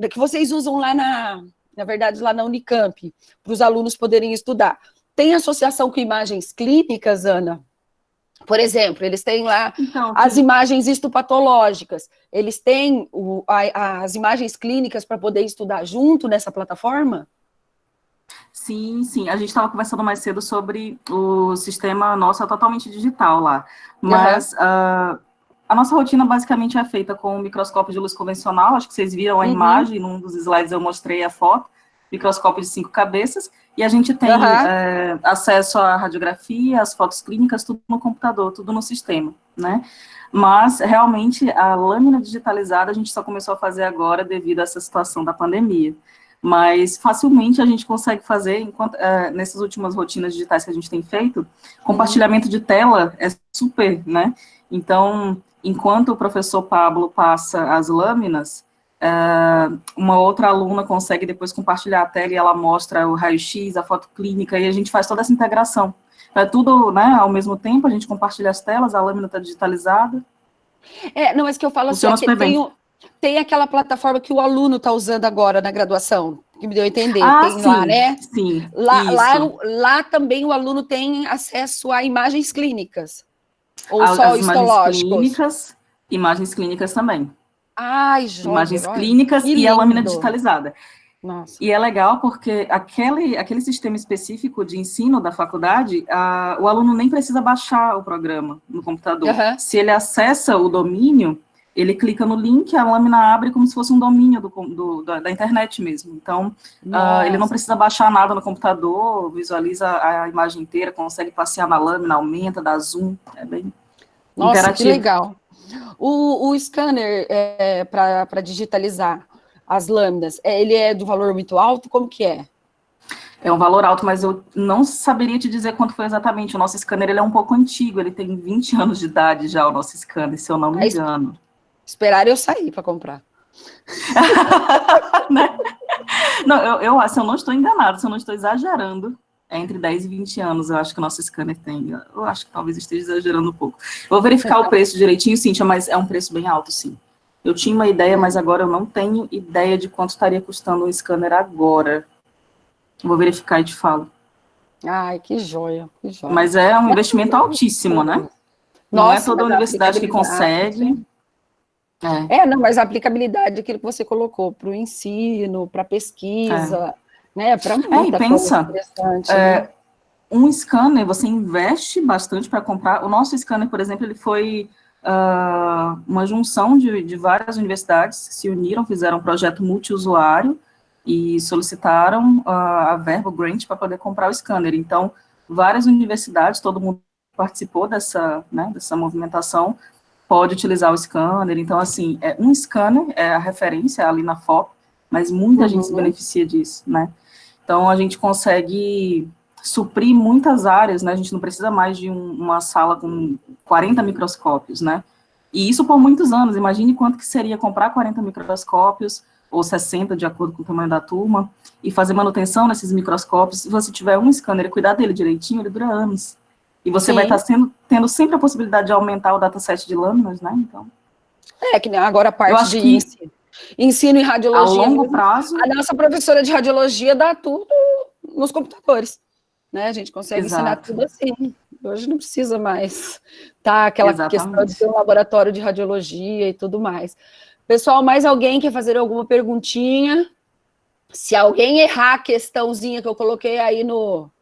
que vocês usam lá na verdade, lá na Unicamp, para os alunos poderem estudar. Tem associação com imagens clínicas, Ana? Por exemplo, eles têm lá as imagens histopatológicas, eles têm as imagens clínicas para poder estudar junto nessa plataforma? Sim, sim. A gente estava conversando mais cedo sobre o sistema nosso, é totalmente digital lá. Mas a nossa rotina basicamente é feita com o microscópio de luz convencional. Acho que vocês viram a imagem, num dos slides eu mostrei a foto, microscópio de 5 cabeças, e a gente tem acesso à radiografia, às fotos clínicas, tudo no computador, tudo no sistema, né? Mas, realmente, a lâmina digitalizada a gente só começou a fazer agora devido a essa situação da pandemia. Mas, facilmente, a gente consegue fazer, nessas últimas rotinas digitais que a gente tem feito, compartilhamento de tela é super, né? Então, enquanto o professor Pablo passa as lâminas, uma outra aluna consegue depois compartilhar a tela e ela mostra o raio-x, a foto clínica, e a gente faz toda essa integração. É tudo, né, ao mesmo tempo, a gente compartilha as telas, a lâmina está digitalizada. Não, mas que eu falo assim, tem aquela plataforma que o aluno está usando agora na graduação, que me deu a entender, tem sim, lá, né? Sim, lá também o aluno tem acesso a imagens clínicas, ou só histológicos? Clínicas, Imagens clínicas também. Ai, joia. Imagens Olha, clínicas que e a lâmina lindo. digitalizada. Nossa. E é legal porque aquele sistema específico de ensino da faculdade, o aluno nem precisa baixar o programa no computador. Aham. Se ele acessa o domínio, ele clica no link, a lâmina abre como se fosse um domínio da internet mesmo. Então, ele não Nossa. precisa baixar nada no computador, visualiza a imagem inteira, consegue passear na lâmina, aumenta, dá zoom, é bem Nossa, interativo. que legal. O scanner para digitalizar as lâminas, ele é do valor muito alto? Como que é? É um valor alto, mas eu não saberia te dizer quanto foi exatamente. O nosso scanner ele é um pouco antigo, ele tem 20 anos de idade já, o nosso scanner, se eu não me engano. Esperar eu sair para comprar. Né? Não, se eu não estou enganado, se eu não estou exagerando, é entre 10 e 20 anos, eu acho que o nosso scanner tem. Eu acho que talvez esteja exagerando um pouco. Vou verificar o preço direitinho, Cíntia, mas é um preço bem alto, sim. Eu tinha uma ideia, mas agora eu não tenho ideia de quanto estaria custando um scanner agora. Vou verificar e te falo. Ai, que joia, que joia. Mas é um investimento altíssimo, né? Não é Nossa, toda mas a universidade que aplicabilidade- consegue. Não, mas a aplicabilidade, aquilo que você colocou, para o ensino, para pesquisa, né, para muita e pensa, coisa interessante. Né? um scanner, você investe bastante para comprar. O nosso scanner, por exemplo, ele foi uma junção de várias universidades que se uniram, fizeram um projeto multiusuário e solicitaram a verba, o grant, para poder comprar o scanner. Então, várias universidades, todo mundo participou dessa movimentação, pode utilizar o scanner. Então, assim, um scanner é a referência ali na FOP, mas muita gente se beneficia disso, né? Então, a gente consegue suprir muitas áreas, né? A gente não precisa mais de uma sala com 40 microscópios, né? E isso por muitos anos. Imagine quanto que seria comprar 40 microscópios, ou 60, de acordo com o tamanho da turma, e fazer manutenção nesses microscópios. Se você tiver um scanner e cuidar dele direitinho, ele dura anos. E você vai estar tendo sempre a possibilidade de aumentar o dataset de lâminas, né? Então, que nem agora a parte de ensino em radiologia. A longo prazo. A nossa professora de radiologia dá tudo nos computadores. Né? A gente consegue ensinar tudo assim. Hoje não precisa mais aquela questão de ter um laboratório de radiologia e tudo mais. Pessoal, mais alguém quer fazer alguma perguntinha? Se alguém errar a questãozinha que eu coloquei aí no